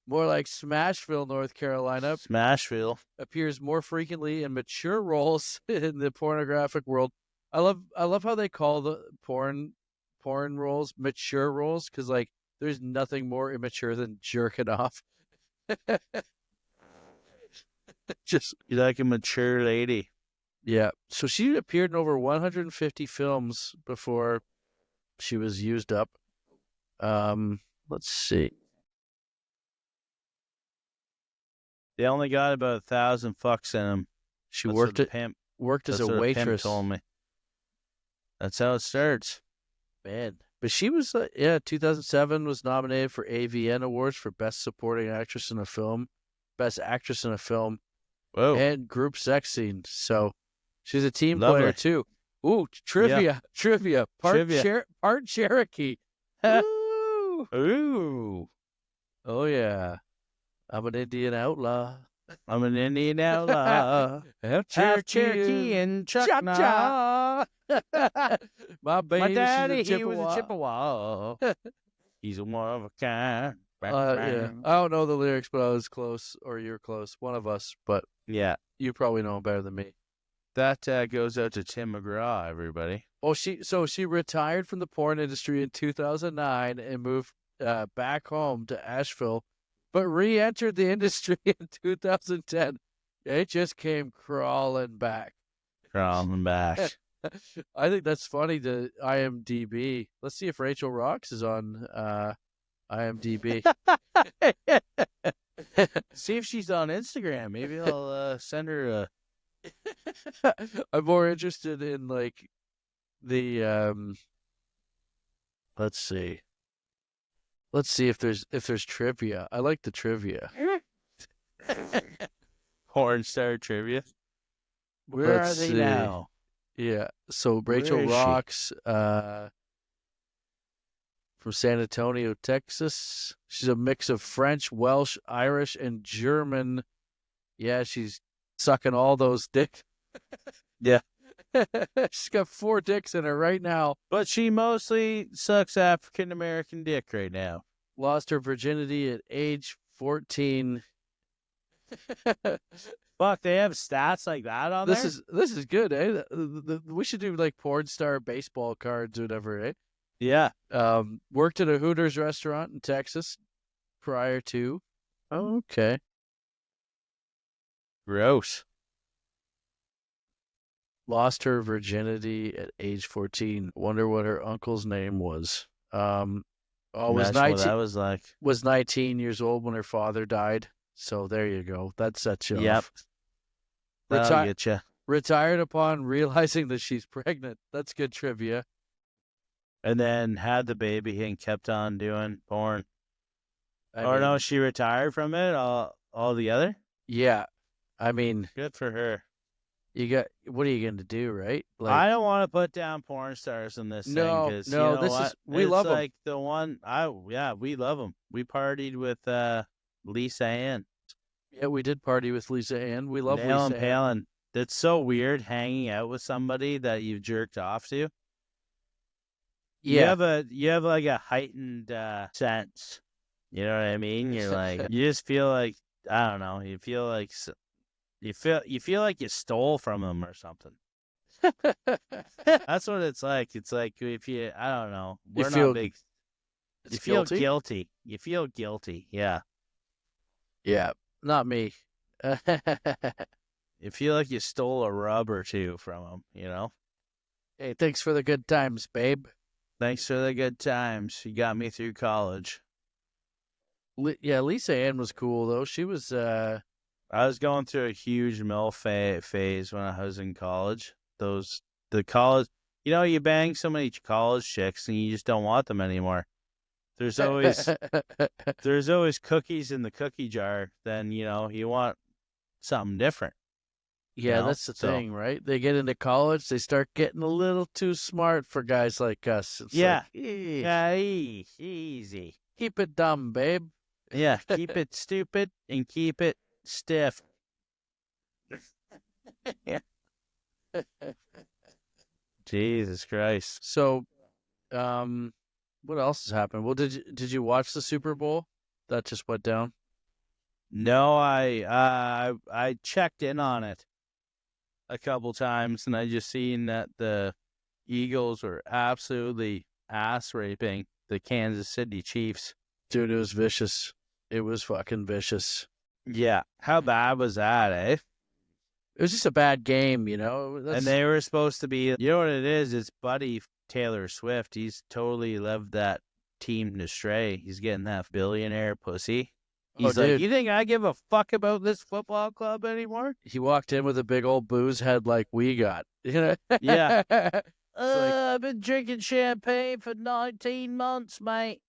More like Smashville, North Carolina. Smashville. Appears more frequently in mature roles in the pornographic world. I love how they call the porn roles mature roles, because like there's nothing more immature than jerking off. Just you like a mature lady. Yeah. So she appeared in over 150 films before she was used up. Let's see. They only got about 1,000 fucks in them. She worked as a waitress. Told me. That's how it starts. Man. But she was 2007 was nominated for AVN Awards for Best Supporting Actress in a Film, Best Actress in a Film, Whoa. and Group Sex Scene. So she's a team Lovely. player too. Ooh, trivia. Part Cherokee. Ooh. Oh yeah. I'm an Indian outlaw. I'm an Indian outlaw. Half Cherokee and Choctaw. My daddy, he was a Chippewa. He's a one of a kind. Yeah. I don't know the lyrics, but I was close, or you're close. One of us, but yeah, you probably know better than me. That goes out to Tim McGraw, everybody. Oh, she retired from the porn industry in 2009 and moved back home to Asheville, but re-entered the industry in 2010. It just came crawling back. I think that's funny to IMDb. Let's see if Rachel Rocks is on IMDb. See if she's on Instagram. Maybe I'll send her a... I'm more interested in like the let's see if there's trivia. I like the trivia. Porn star trivia. Where are they now? Yeah. So Rachel Rocks from San Antonio, Texas. She's a mix of French, Welsh, Irish, and German. Yeah, she's sucking all those dicks. Yeah. She's got 4 dicks in her right now. But she mostly sucks African American dick right now. Lost her virginity at age 14. Fuck, they have stats like that on there? This is good, eh? We should do like porn star baseball cards or whatever, eh? Yeah. Worked at a Hooters restaurant in Texas prior to. Oh, okay. Gross. Lost her virginity at age 14. Wonder what her uncle's name was. Was 19. That was like. Was 19 years old when her father died. So there you go. That sets you yep. off. That'll get you. Retired upon realizing that she's pregnant. That's good trivia. And then had the baby and kept on doing porn. No, she retired from it altogether? Yeah. I mean, good for her. What are you going to do, right? Like, I don't want to put down porn stars in this thing. Because we love them. Like the one, we love them. We partied with Lisa Ann. Yeah, we did party with Lisa Ann. We love Lisa Ann. That's so weird hanging out with somebody that you've jerked off to. Yeah. You have like a heightened sense. You know what I mean? You're like, you just feel like, I don't know. You feel like you feel like you stole from them or something. That's what it's like. It's like if you, I don't know. We're not big. You feel guilty. You feel guilty. Yeah. Yeah. Not me. You feel like you stole a rub or two from them, you know? Hey, thanks for the good times, babe. Thanks for the good times. You got me through college. Yeah, Lisa Ann was cool though. She was. I was going through a huge MILF phase when I was in college. The college, you bang so many college chicks and you just don't want them anymore. There's always cookies in the cookie jar. Then you want something different. Yeah, that's the thing, right? They get into college, they start getting a little too smart for guys like us. It's easy. Keep it dumb, babe. Yeah, keep it stupid and keep it stiff. Yeah. Jesus Christ. So, what else has happened? Well, did you watch the Super Bowl that just went down? No, I checked in on it a couple times, and I just seen that the Eagles were absolutely ass raping the Kansas City Chiefs. Dude, it was vicious. It was fucking vicious. Yeah. How bad was that, eh? It was just a bad game, And they were supposed to be, you know what it is? It's buddy Taylor Swift. He's totally left that team to stray. He's getting that billionaire pussy. He's like, you think I give a fuck about this football club anymore? He walked in with a big old booze head like we got. Yeah. I've been drinking champagne for 19 months, mate.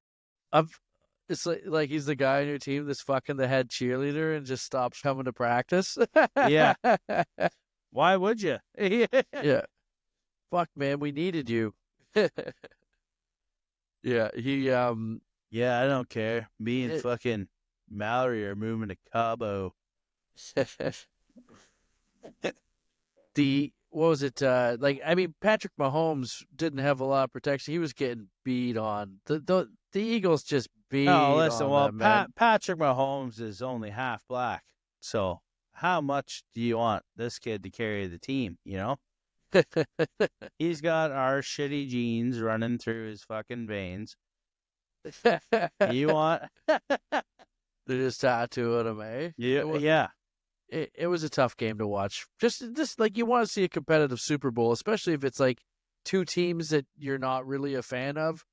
It's like he's the guy on your team that's fucking the head cheerleader and just stops coming to practice. Yeah. Why would you? Yeah. Fuck, man, we needed you. Yeah, Yeah, I don't care. Me and fucking Mallory are moving to Cabo. What was it? Patrick Mahomes didn't have a lot of protection. He was getting beat on. The Eagles just beat. Oh, listen. Well, them, Patrick Mahomes is only half black. So how much do you want this kid to carry the team? He's got our shitty genes running through his fucking veins. You want? They're just tattooing him, eh? Yeah. It was a tough game to watch. Just like you want to see a competitive Super Bowl, especially if it's like two teams that you're not really a fan of.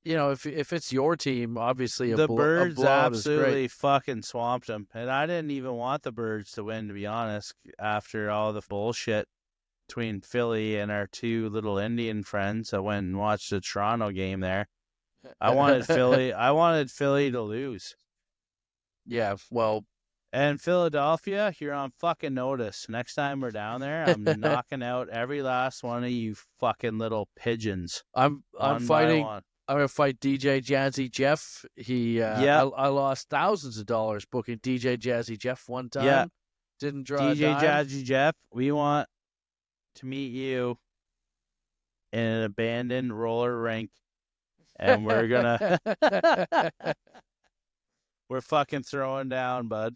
If it's your team, obviously the Birds absolutely is fucking swamped them, and I didn't even want the Birds to win, to be honest. After all the bullshit between Philly and our two little Indian friends, I went and watched the Toronto game there. I wanted Philly. I wanted Philly to lose. Yeah, well. And Philadelphia, you're on fucking notice. Next time we're down there, I'm knocking out every last one of you fucking little pigeons. I'm fighting. I'm gonna fight DJ Jazzy Jeff. I lost thousands of dollars booking DJ Jazzy Jeff one time. Yeah. Didn't draw DJ Jazzy Jeff. We want to meet you in an abandoned roller rink, and we're gonna we're fucking throwing down, bud.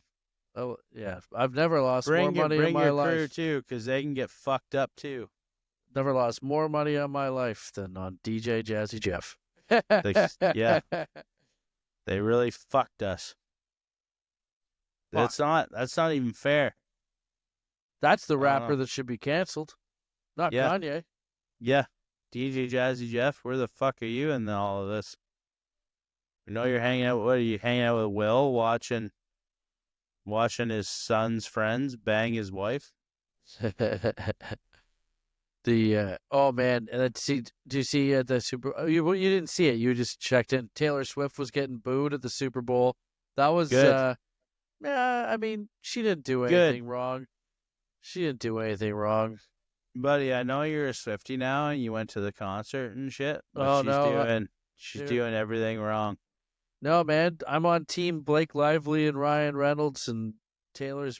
Oh yeah, I've never lost more money in my life. Bring your crew too, because they can get fucked up too. Never lost more money on my life than on DJ Jazzy Jeff. Yeah, they really fucked us. That's not even fair. That's the rapper that should be canceled, not Kanye. Yeah, DJ Jazzy Jeff, where the fuck are you in all of this? You're hanging out. What are you hanging out with? Will watching his son's friends bang his wife. Oh man, and do you see the Super? You didn't see it. You just checked in. Taylor Swift was getting booed at the Super Bowl. That was good. I mean, she didn't do anything wrong. She didn't do anything wrong. Buddy, I know you're a Swiftie now, and you went to the concert and shit. But she's doing everything wrong. No, man, I'm on team Blake Lively and Ryan Reynolds, and Taylor's.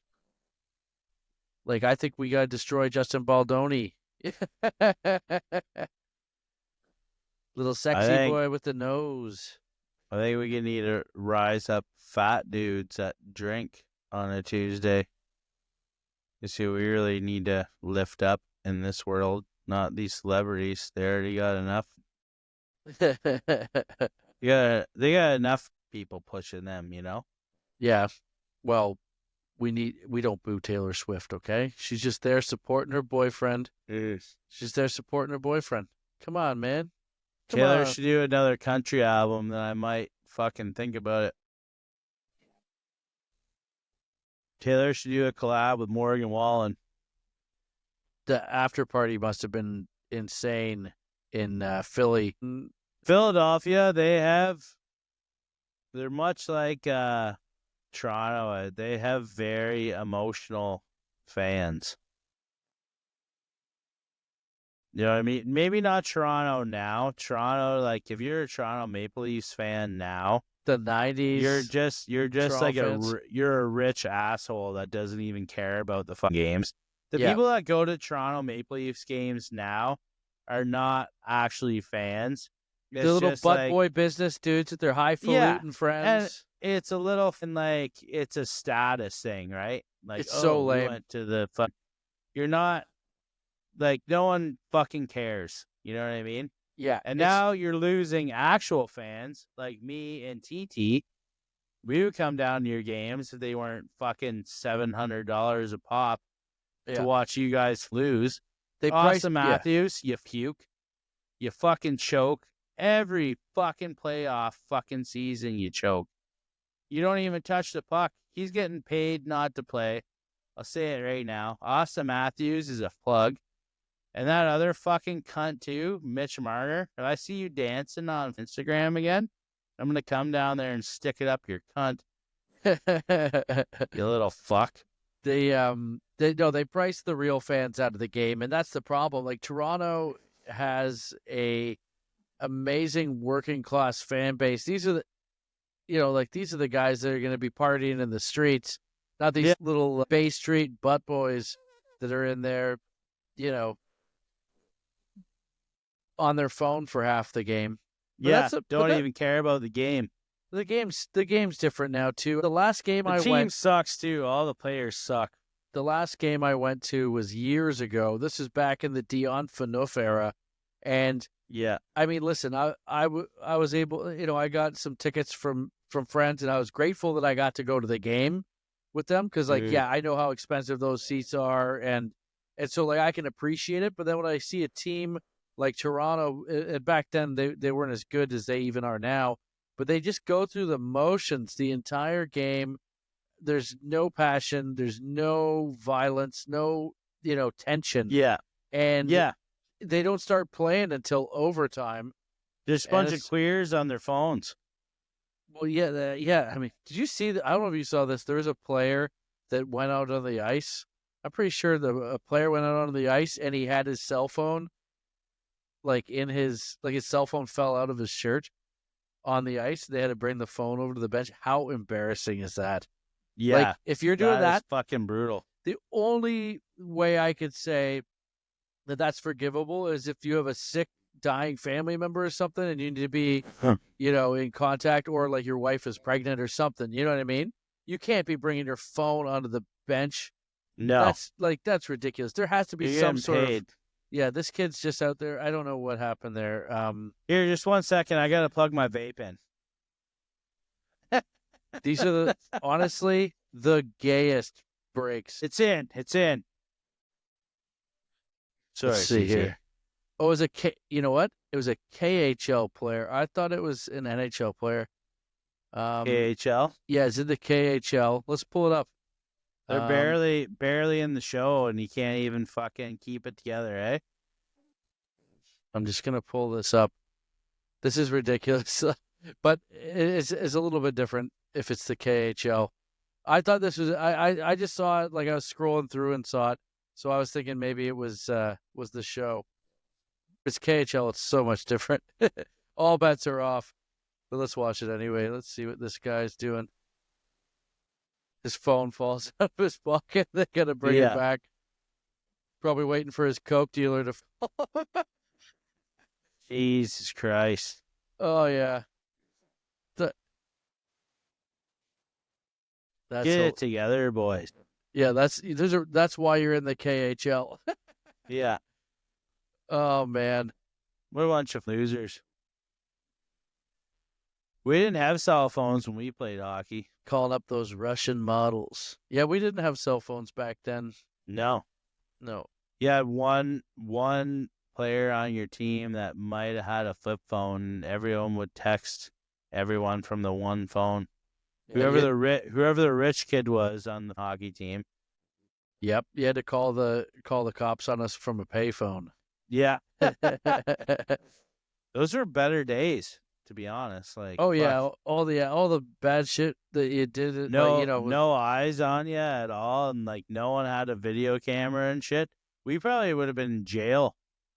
Like, I think we gotta destroy Justin Baldoni. Little sexy boy with the nose. I think we need to rise up fat dudes that drink on a Tuesday. You see, we really need to lift up in this world, not these celebrities. They already got enough. Yeah, they got enough people pushing them, Yeah. Well, we don't boo Taylor Swift, okay? She's just there supporting her boyfriend. Yes. She's there supporting her boyfriend. Come on, man. Taylor should do another country album, then I might fucking think about it. Taylor should do a collab with Morgan Wallen. The after party must have been insane in Philly. Philadelphia, they're much like Toronto. They have very emotional fans. You know what I mean? Maybe not Toronto now. Toronto, like if you're a Toronto Maple Leafs fan now, the 90s, you're just Toronto like fans. you're a rich asshole that doesn't even care about the fucking games. The people that go to Toronto Maple Leafs games now are not actually fans. It's the little butt boy business dudes with their highfalutin friends. And it's a little like it's a status thing, right? Like it's so lame. You went to the you're not like no one fucking cares. You know what I mean? Yeah. And now you're losing actual fans like me and TT. We would come down to your games if they weren't fucking $700 a pop to watch you guys lose. Austin Matthews, you puke. You fucking choke. Every fucking playoff fucking season you choke. You don't even touch the puck. He's getting paid not to play. I'll say it right now. Austin Matthews is a plug. And that other fucking cunt too, Mitch Marner. If I see you dancing on Instagram again, I'm going to come down there and stick it up your cunt. You little fuck. They price the real fans out of the game, and that's the problem. Like Toronto has a amazing working class fan base. These are the guys that are going to be partying in the streets, not these little Bay Street butt boys that are in there, on their phone for half the game. But don't even care about the game. The game's different now too. The last game the team sucks too. All the players suck. The last game I went to was years ago. This is back in the Dion Phaneuf era, and I mean, listen, I was able, I got some tickets from friends, and I was grateful that I got to go to the game with them because, I know how expensive those seats are, and so I can appreciate it. But then when I see a team like Toronto, and back then they weren't as good as they even are now, but they just go through the motions the entire game. There's no passion, there's no violence, no tension. And they don't start playing until overtime. There's a bunch of queers on their phones. Well, I mean, did you see that? I don't know if you saw this. There was a player that went out on the ice. I'm pretty sure a player went out on the ice and he had his cell phone his cell phone fell out of his shirt on the ice. They had to bring the phone over to the bench. How embarrassing is that? Yeah. If you're doing that, is fucking brutal. The only way I could say that that's forgivable is if you have a sick, dying family member or something and you need to be, in contact, or your wife is pregnant or something. You know what I mean? You can't be bringing your phone onto the bench. No. That's ridiculous. There has to be some sort of... Yeah, this kid's just out there. I don't know what happened there. Here, just 1 second. I got to plug my vape in. These are honestly the gayest breaks. It's in. Sorry. Let's see here. Oh, it was you know what? It was a KHL player. I thought it was an NHL player. KHL? Yeah, it's in the KHL. Let's pull it up. They're barely in the show, and you can't even fucking keep it together, eh? I'm just gonna pull this up. This is ridiculous, but it's a little bit different if it's the KHL. I thought this was. I just saw it. I was scrolling through and saw it, so I was thinking maybe it was the show. It's KHL. It's so much different. All bets are off. But let's watch it anyway. Let's see what this guy's doing. His phone falls out of his pocket. They got to bring it back. Probably waiting for his coke dealer to fall. Jesus Christ. Oh, yeah. Get it together, boys. Yeah, that's why you're in the KHL. Yeah. Oh, man. We're a bunch of losers. We didn't have cell phones when we played hockey. Calling up those Russian models. Yeah, we didn't have cell phones back then. No. You had one player on your team that might have had a flip phone. Everyone would text everyone from the one phone. Yeah, whoever the rich kid was on the hockey team. Yep, you had to call the cops on us from a payphone. Yeah. Those were better days, to be honest. Like, oh yeah, all the bad shit that you did. No, like, no eyes on you at all, and like no one had a video camera and shit. We probably would have been in jail.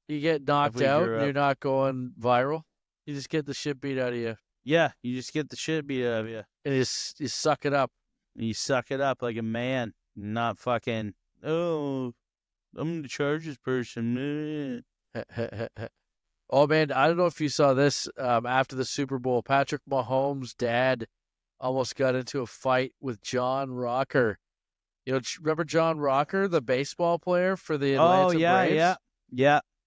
You get knocked out, and you're not going viral. You just get the shit beat out of you. Yeah, you just get the shit beat out of you, and you suck it up. You suck it up like a man, not fucking. Oh, I'm the Chargers person. Oh man, I don't know if you saw this. After the Super Bowl, Patrick Mahomes' dad almost got into a fight with John Rocker. You know, remember John Rocker, the baseball player for the Atlanta Braves?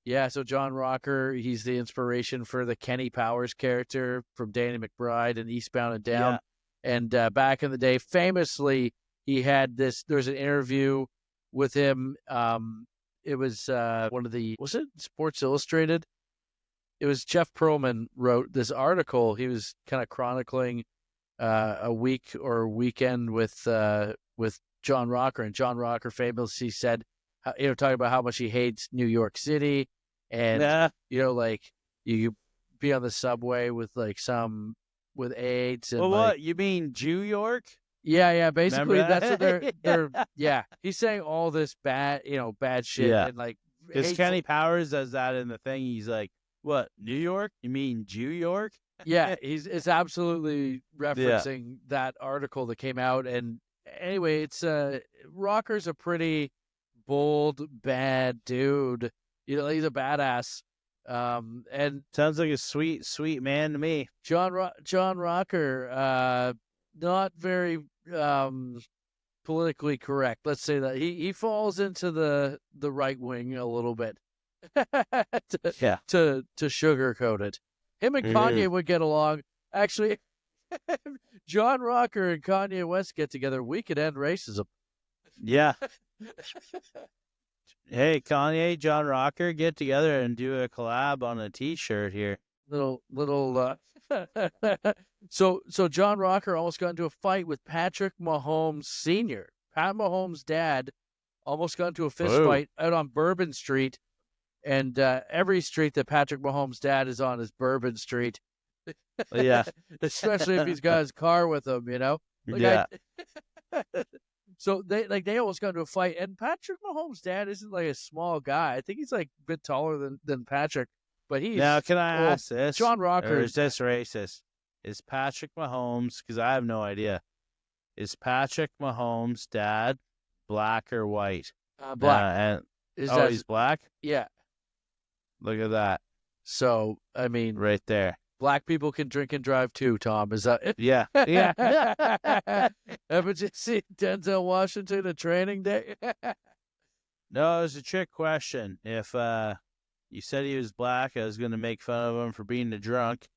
Yeah. So John Rocker, he's the inspiration for the Kenny Powers character from Danny McBride and Eastbound and Down. Yeah. And back in the day, famously, he had this. There's an interview with him. It was was it Sports Illustrated? It was Jeff Pearlman wrote this article. He was kind of chronicling a week or weekend with John Rocker, and John Rocker famously said, talking about how much he hates New York City, and like you be on the subway with like some with AIDS. And what you mean, Jew York? Yeah. Basically, that's what they're. Yeah, he's saying all this bad shit. Yeah. And like, because Kenny Powers does that in the thing. He's like, what, New York? You mean Jew York? Yeah, it's absolutely referencing that article that came out. And anyway, it's Rocker's a pretty bold, bad dude. He's a badass. And sounds like a sweet, sweet man to me. John Rocker, not very politically correct. Let's say that he falls into the right wing a little bit. to sugarcoat it. Him and Kanye would get along. Actually, John Rocker and Kanye West get together. We could end racism. Yeah. Hey, Kanye, John Rocker, get together and do a collab on a T-shirt here. Little. So John Rocker almost got into a fight with Patrick Mahomes Sr. Pat Mahomes' dad almost got into a fist fight out on Bourbon Street. And every street that Patrick Mahomes' dad is on is Bourbon Street. Yeah. Especially if he's got his car with him, Like so they almost got into a fight. And Patrick Mahomes' dad isn't like a small guy. I think he's like a bit taller than Patrick. But he's... Now, can I ask this? John Rocker... Or is this racist? Is Patrick Mahomes... Because I have no idea. Is Patrick Mahomes' dad black or white? Black. He's black? Yeah. Look at that. So, I mean... Right there. Black people can drink and drive too, Tom. Is that it? Yeah. Ever just see Denzel Washington at training day? No, it was a trick question. If you said he was black, I was going to make fun of him for being a drunk.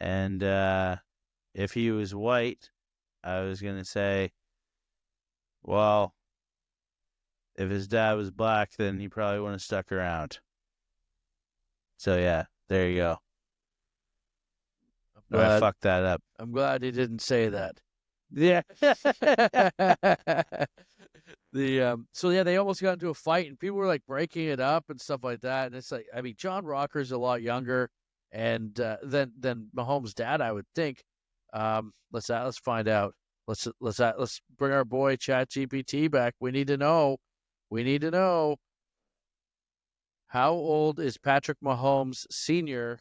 And if he was white, I was going to say, well, if his dad was black, then he probably wouldn't have stuck around. So, yeah, there you go. I fucked that up. I'm glad he didn't say that. Yeah. So they almost got into a fight, and people were like breaking it up and stuff like that. And it's like, I mean, John Rocker's a lot younger and than Mahomes' dad, I would think. Let's find out. Let's bring our boy ChatGPT back. We need to know. How old is Patrick Mahomes Sr.?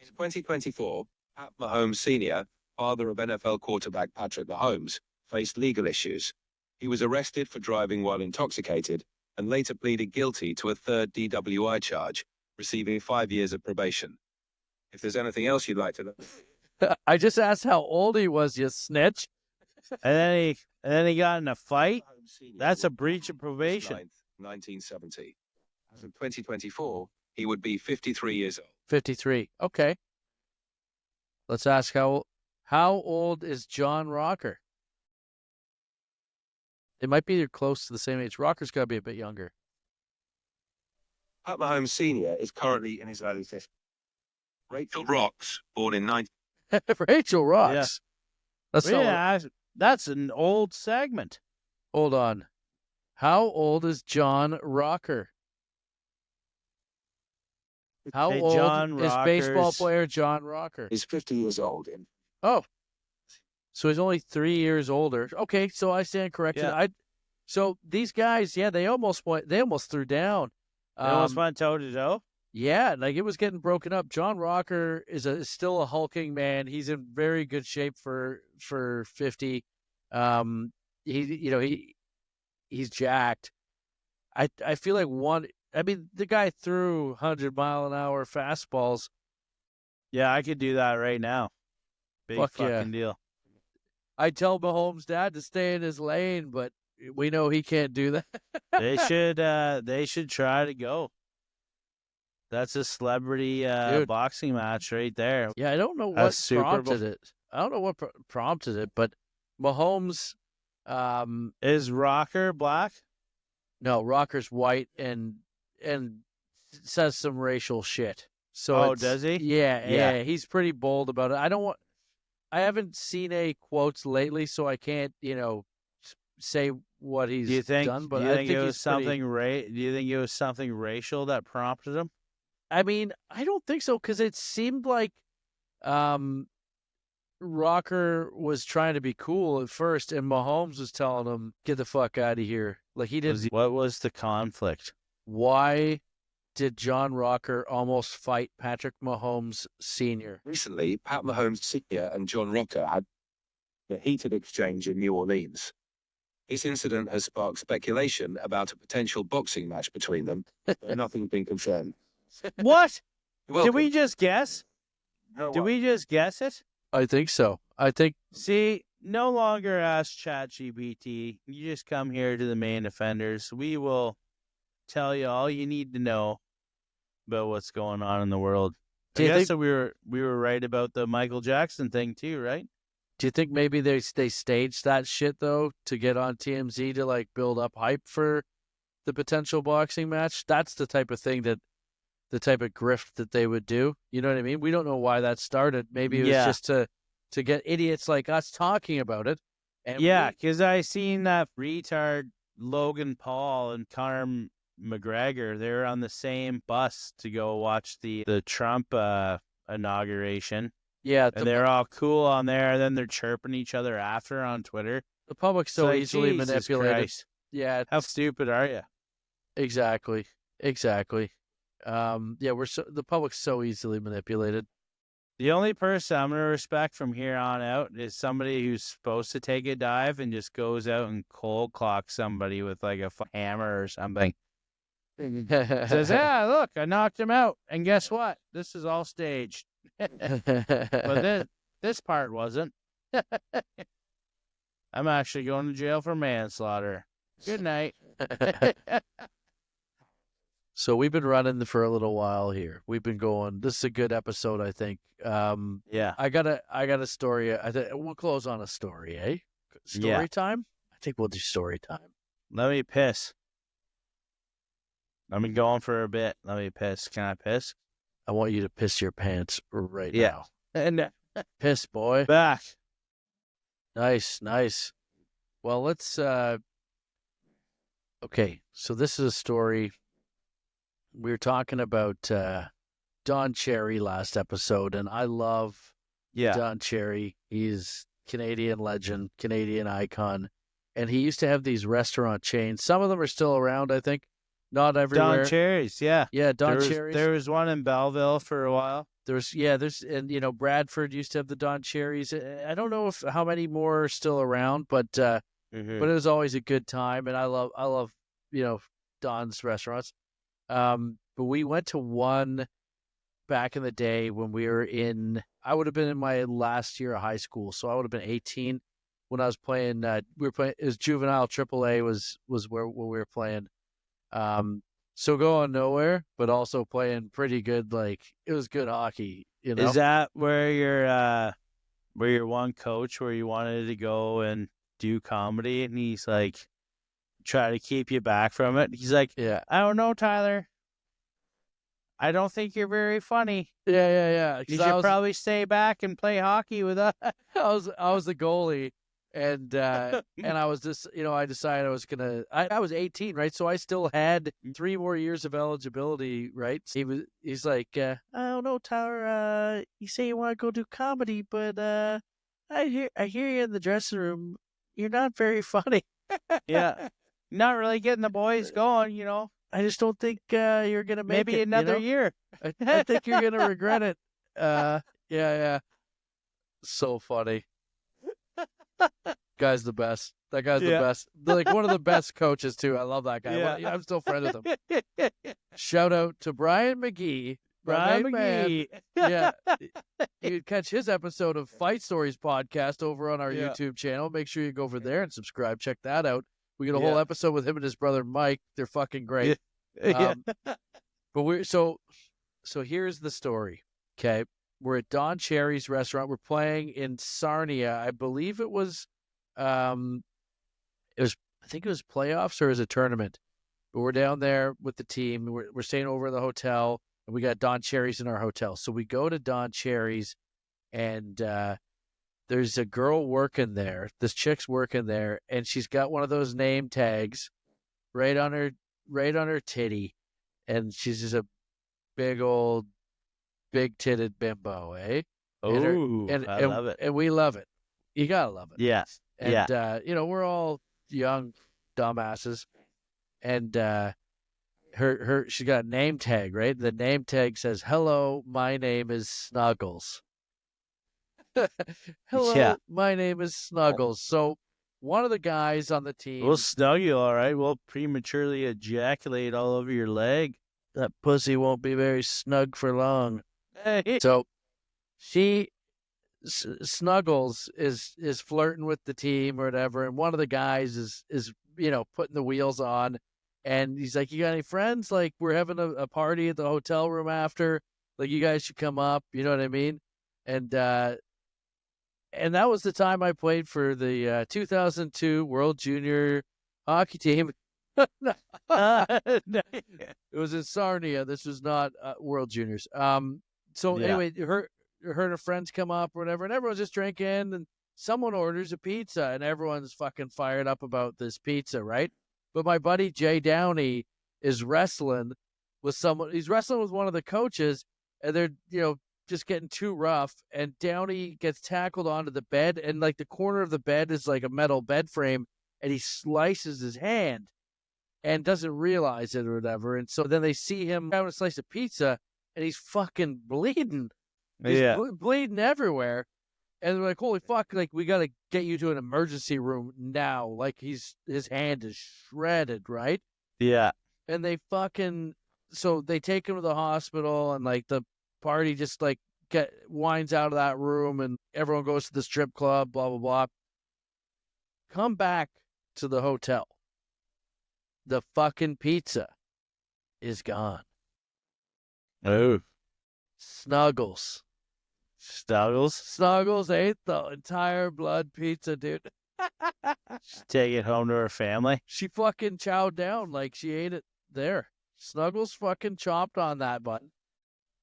In 2024, Pat Mahomes Sr., father of NFL quarterback Patrick Mahomes, faced legal issues. He was arrested for driving while intoxicated and later pleaded guilty to a third DWI charge, receiving 5 years of probation. If there's anything else you'd like to know. I just asked how old he was, you snitch. And then he got in a fight? That's a breach of probation. 1970. As of 2024, he would be 53 years old. 53. Okay. Let's ask how old is John Rocker? They might be close to the same age. Rocker's got to be a bit younger. Pat Mahomes Sr. is currently in his early 50s. Rachel Rocks, born in 19... Rachel Rocks. Yeah. That's an old segment. Hold on. How old is John Rocker? How old is baseball player John Rocker? He's 50 years old. Oh. So he's only 3 years older. Okay, so I stand corrected. Yeah. So these guys, they almost threw down. They almost went toe to toe? Yeah, like it was getting broken up. John Rocker is still a hulking man. He's in very good shape for 50. He's jacked. I feel like the guy threw 100-mile-an-hour fastballs. Yeah, I could do that right now. Big fucking deal. I tell Mahomes' dad to stay in his lane, but we know he can't do that. They should try to go. That's a celebrity boxing match right there. Yeah, I don't know what prompted it. I don't know what prompted it, but Mahomes is Rocker black? No, Rocker's white and says some racial shit. So does he? Yeah, he's pretty bold about it. I haven't seen any quotes lately, so I can't, say what he's done. But I think it was something do you think it was something racial that prompted him? I mean, I don't think so, because it seemed like Rocker was trying to be cool at first, and Mahomes was telling him, "Get the fuck out of here." Like he didn't. What was the conflict? Why did John Rocker almost fight Patrick Mahomes Sr.? Recently, Pat Mahomes Sr. and John Rocker had a heated exchange in New Orleans. This incident has sparked speculation about a potential boxing match between them, but nothing's been confirmed. What? Did we just guess? Did we just guess it? I think so. See, no longer ask ChatGPT. You just come here to the Maine Offenders. We will tell you all you need to know about what's going on in the world. I guess we were right about the Michael Jackson thing too, right? Do you think maybe they staged that shit though to get on TMZ to like build up hype for the potential boxing match? That's the type of grift that they would do. You know what I mean? We don't know why that started. Maybe it was just to get idiots like us talking about it. And because I seen that retard Logan Paul and Conor McGregor. They were on the same bus to go watch the Trump inauguration. Yeah, and they're all cool on there, and then they're chirping each other after on Twitter. The public's so easily manipulated. Christ. Yeah, how stupid are you? Exactly. The public's so easily manipulated. The only person I'm gonna respect from here on out is somebody who's supposed to take a dive and just goes out and cold clocks somebody with like a hammer or something. Says, "Yeah, look, I knocked him out, and guess what? This is all staged." But this part wasn't. I'm actually going to jail for manslaughter. Good night. So we've been running for a little while here. We've been going. This is a good episode, I think. I got a story. I think we'll close on a story, eh? Story time? I think we'll do story time. Let me piss. I've been going for a bit. Let me piss. Can I piss? I want you to piss your pants right now. And piss, boy. Back. Nice. Well, let's. Okay, so this is a story. We were talking about Don Cherry last episode, and I love Don Cherry. He's Canadian legend, Canadian icon, and he used to have these restaurant chains. Some of them are still around, I think. Not everywhere. Don Cherry's, yeah. Yeah, Cherry's. There was one in Belleville for a while. There's Bradford used to have the Don Cherry's. I don't know how many more are still around, but but it was always a good time, and I love Don's restaurants. But we went to one back in the day when I would have been in my last year of high school, so I would have been 18 when I was playing. It was Juvenile AAA was where we were playing. So going nowhere, but also playing pretty good. Like it was good hockey. Is that where your one coach where you wanted to go and do comedy, and he's like, try to keep you back from it. He's like, I don't know, Tyler. I don't think you're very funny. Yeah. You should probably stay back and play hockey with us. I was the goalie, and I was just, I decided I was gonna. I was 18, right? So I still had 3 more years of eligibility, right? He's like, I don't know, Tyler. You say you want to go do comedy, but I hear you in the dressing room. You're not very funny. Yeah, not really getting the boys going, I just don't think you're gonna make maybe it, another year. I think you're gonna regret it. Yeah. So funny. Guy's the best. That guy's the best. Like one of the best coaches too. I love that guy. Yeah. I'm still friends with him. Shout out to Brian McGee. Brian McGee. Yeah. You can catch his episode of Fight Stories podcast over on our YouTube channel. Make sure you go over there and subscribe. Check that out. We get a whole episode with him and his brother Mike. They're fucking great. But so here's the story. Okay. We're at Don Cherry's restaurant. We're playing in Sarnia. I believe it was I think it was playoffs or it was a tournament. But we're down there with the team. We're staying over at the hotel, and we got Don Cherry's in our hotel. So we go to Don Cherry's, and there's a girl working there. This chick's working there, and she's got one of those name tags right on her titty, and she's just a big old big-titted bimbo, eh? Oh, I love it. And we love it. You gotta love it. Yes. And, we're all young dumbasses. And she got a name tag, right? The name tag says, "Hello, my name is Snuggles." Hello, my name is Snuggles. So one of the guys on the team... We'll snug you, all right? We'll prematurely ejaculate all over your leg. That pussy won't be very snug for long. So Snuggles is flirting with the team or whatever, and one of the guys is putting the wheels on, and he's like, "You got any friends? Like, we're having a party at the hotel room after. Like, you guys should come up." You know what I mean? And that was the time I played for the 2002 World Junior Hockey team. It was in Sarnia. This was not World Juniors. Anyway, her and her friends come up or whatever, and everyone's just drinking, and someone orders a pizza, and everyone's fucking fired up about this pizza, right? But my buddy Jay Downey is wrestling with someone. He's wrestling with one of the coaches, and they're, just getting too rough, and Downey gets tackled onto the bed, and like the corner of the bed is like a metal bed frame, and he slices his hand and doesn't realize it or whatever. And so then they see him having a slice of pizza, and he's fucking bleeding. He's bleeding everywhere. And they're like, "Holy fuck, like, we got to get you to an emergency room now." Like, his hand is shredded, right? Yeah. And so they take him to the hospital, and like the party just like winds out of that room, and everyone goes to the strip club, blah, blah, blah. Come back to the hotel. The fucking pizza is gone. Oh. Snuggles ate the entire blood pizza, dude. Take it home to her family. She fucking chowed down like she ate it there. Snuggles fucking chomped on that button.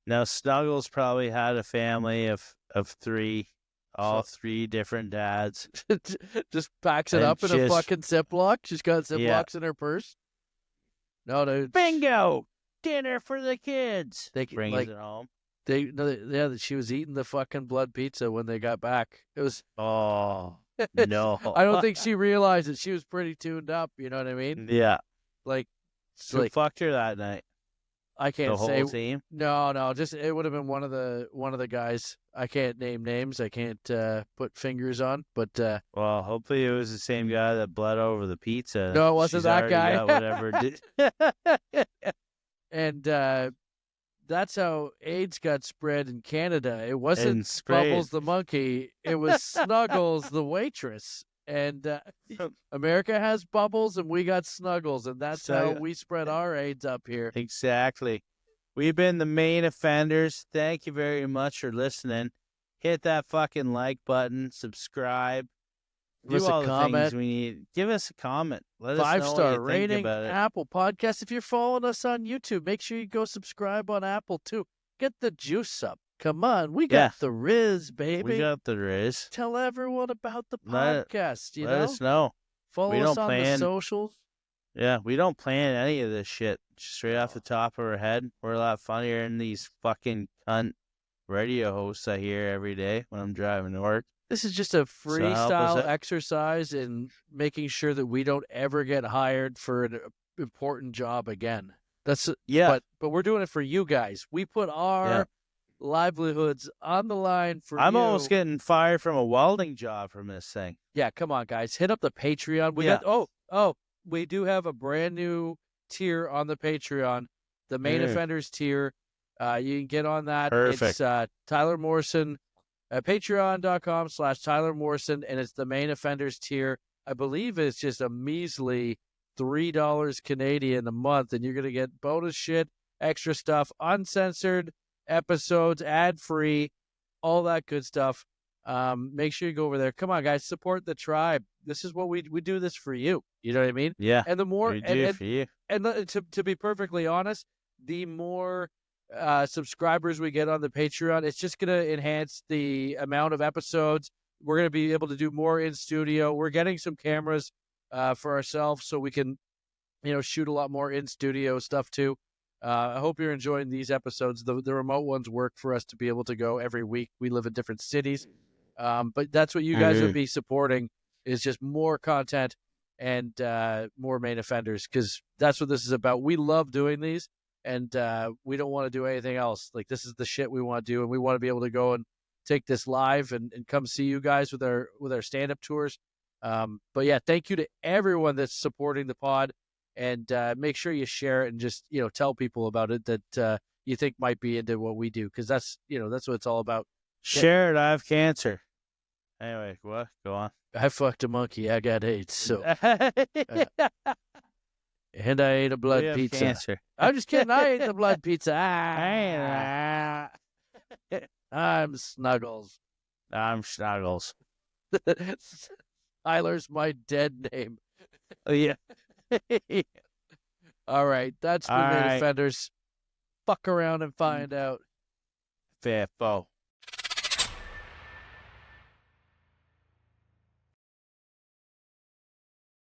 Now, Snuggles probably had a family of 3, all 3 different dads. Just packs it up in a fucking Ziploc. She's got Ziplocs in her purse. No, dude. Bingo! Dinner for the kids. They brings it home. She was eating the fucking blood pizza when they got back. It was... Oh, no. I don't think she realized it. She was pretty tuned up, you know what I mean? Yeah. Like... Who fucked her that night? I can't say. The whole team? No. Just it would have been one of the guys. I can't name names. I can't put fingers on. But well, hopefully it was the same guy that bled over the pizza. No, it wasn't that guy. Whatever. And that's how AIDS got spread in Canada. It wasn't Bubbles the monkey. It was Snuggles the waitress. And America has Bubbles, and we got Snuggles, and that's how we spread our AIDS up here. Exactly. We've been the Maine Offenders. Thank you very much for listening. Hit that fucking like button, subscribe, Give us a comment. We need. Give us a comment. Let us know 5-star what you rating. think about it. Apple Podcast. If you're following us on YouTube, make sure you go subscribe on Apple too. Get the juice up. Come on, we got the Riz, baby. We got the Riz. Tell everyone about the podcast. Let us know. Follow us on the socials. Yeah, we don't plan any of this shit straight off the top of our head. We're a lot funnier than these fucking cunt radio hosts I hear every day when I'm driving to work. This is just a freestyle exercise in making sure that we don't ever get hired for an important job again. But we're doing it for you guys. We put our livelihoods on the line for you. I'm almost getting fired from a welding job from this thing. Yeah, come on, guys. Hit up the Patreon. We do have a brand new tier on the Patreon, the Maine Offenders tier. You can get on that. Perfect. It's Tyler Morrison, patreon.com/Tyler Morrison, and it's the Maine Offenders tier. I believe it's just a measly $3 Canadian a month, and you're going to get bonus shit, extra stuff, uncensored episodes, ad-free, all that good stuff. Make sure you go over there. Come on, guys, support the tribe. This is what we do this for you. You know what I mean? Yeah. And the more we do it for you. And to be perfectly honest, the more subscribers we get on the Patreon, it's just going to enhance the amount of episodes. We're going to be able to do more in studio. We're getting some cameras for ourselves so we can, shoot a lot more in studio stuff too. I hope you're enjoying these episodes. The remote ones work for us to be able to go every week. We live in different cities. But that's what you guys would be supporting, is just more content and more Maine Offenders, because that's what this is about. We love doing these, and we don't want to do anything else. Like, this is the shit we want to do, and we want to be able to go and take this live and come see you guys with our stand-up tours. But yeah, thank you to everyone that's supporting the pod, and make sure you share it and just, tell people about it that you think might be into what we do, because that's what it's all about. Share it. I have cancer. Anyway, what? Go on. I fucked a monkey. I got AIDS. So, and I ate a blood pizza. Cancer. I'm just kidding. I ate the blood pizza. I'm Snuggles. I'm Snuggles. Tyler's my dead name. Oh, yeah. All right. That's been Maine Offenders. Fuck around and find out. Fair foe.